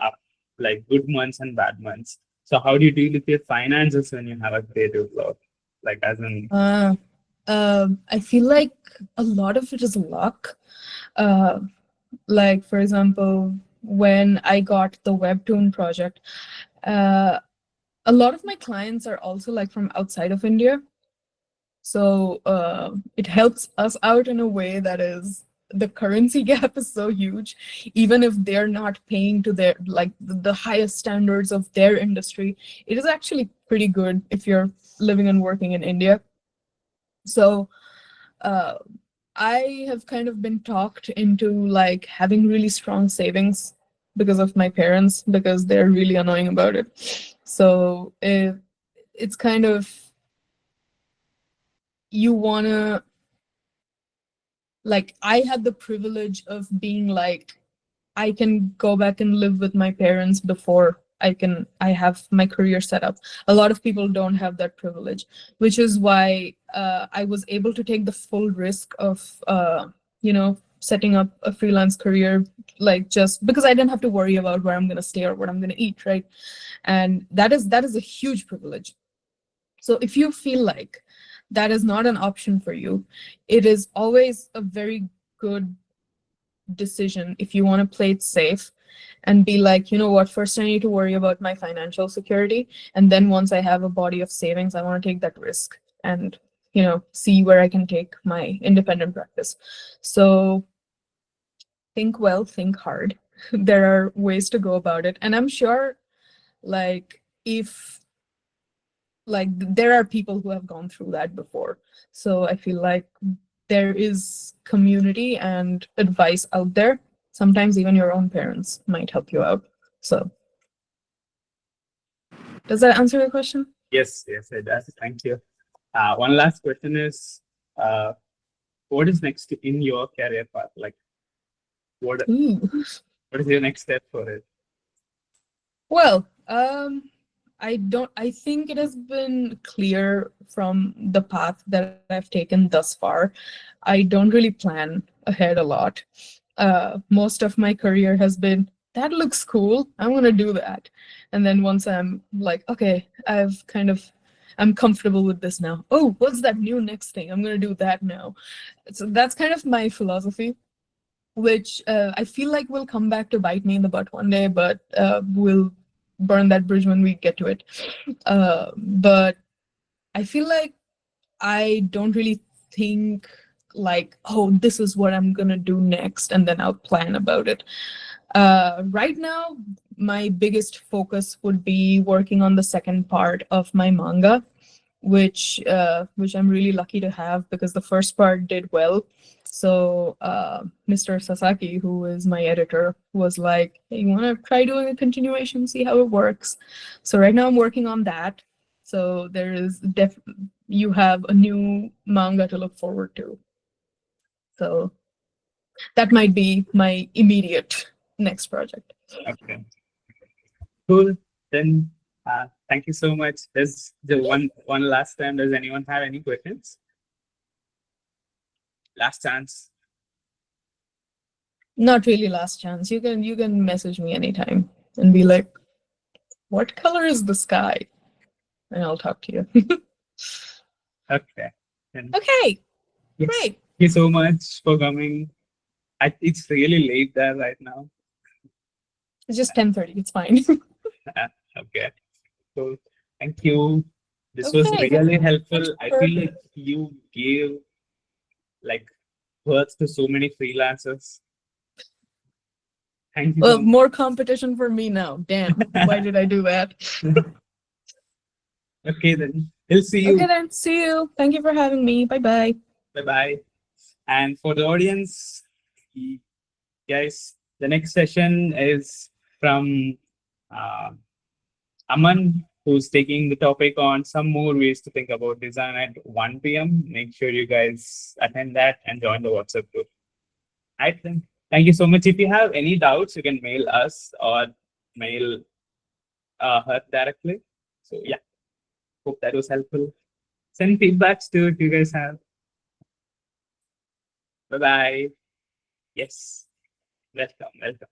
like good months and bad months. So how do you deal with your finances when you have a creative block? Like as in, I feel like a lot of it is luck. Uh, like for example, when I got the webtoon project, uh, a lot of my clients are also like from outside of India. So it helps us out in a way that is, the currency gap is so huge. Even if they're not paying to their like the highest standards of their industry, it is actually pretty good if you're living and working in India. So uh, I have kind of been talked into like having really strong savings because of my parents, because they're really annoying about it. So it's kind of, you wanna, like I had the privilege of being like, I can go back and live with my parents before I have my career set up. A lot of people don't have that privilege, which is why I was able to take the full risk of setting up a freelance career, like just because I didn't have to worry about where I'm going to stay or what I'm going to eat, right? And that is a huge privilege. So if you feel like that is not an option for you, it is always a very good decision if you want to play it safe and be like, you know what, first I need to worry about my financial security, and then once I have a body of savings, I want to take that risk and see where I can take my independent practice. So think well, think hard. There are ways to go about it, and I'm sure like if there are people who have gone through that before, so I feel like there is community and advice out there. Sometimes even your own parents might help you out. So does that answer your question? Yes, yes, it does. Thank you. One last question is, what is next in your career path? Like, what Ooh. what is your next step for it? Well, I think it has been clear from the path that I've taken thus far. I don't really plan ahead a lot. Most of my career has been, that looks cool, I want to do that. And then once I'm like, okay, I'm comfortable with this now. Oh, what's that new next thing? I'm going to do that now. So that's kind of my philosophy, which I feel like will come back to bite me in the butt one day, but we'll burn that bridge when we get to it. But I feel like I don't really think like, oh, this is what I'm gonna do next, and then I'll plan about it. Right now, my biggest focus would be working on the second part of my manga, which I'm really lucky to have because the first part did well. So Mr. Sasaki, who is my editor, was like, hey, you want to try doing a continuation, see how it works? So right now I'm working on that. So there is you have a new manga to look forward to. So that might be my immediate next project. Okay, cool. Then, thank you so much. There's the one last time. Does anyone have any questions? Last chance. Not really last chance. You can message me anytime and be like, what color is the sky? And I'll talk to you. Okay. Then, Okay, yes. great. Thank you so much for coming. It's really late there right now. It's just 10:30. It's fine. Okay. So thank you. This was Okay, really helpful. I for- feel like you gave like words to so many freelancers. Thank you Well, so much. more competition for me now. Damn. Why did I do that? Okay, then we'll see you. Okay, then. See you. Thank you for having me. Bye-bye. Bye-bye. And for the audience, guys, the next session is from Aman, who's taking the topic on some more ways to think about design at 1 p.m. Make sure you guys attend that and join the WhatsApp group. Right then. Thank you so much. If you have any doubts, you can mail us or mail her directly. So yeah, hope that was helpful. Send feedbacks too if you guys have. Bye bye. Yes. Welcome. Welcome.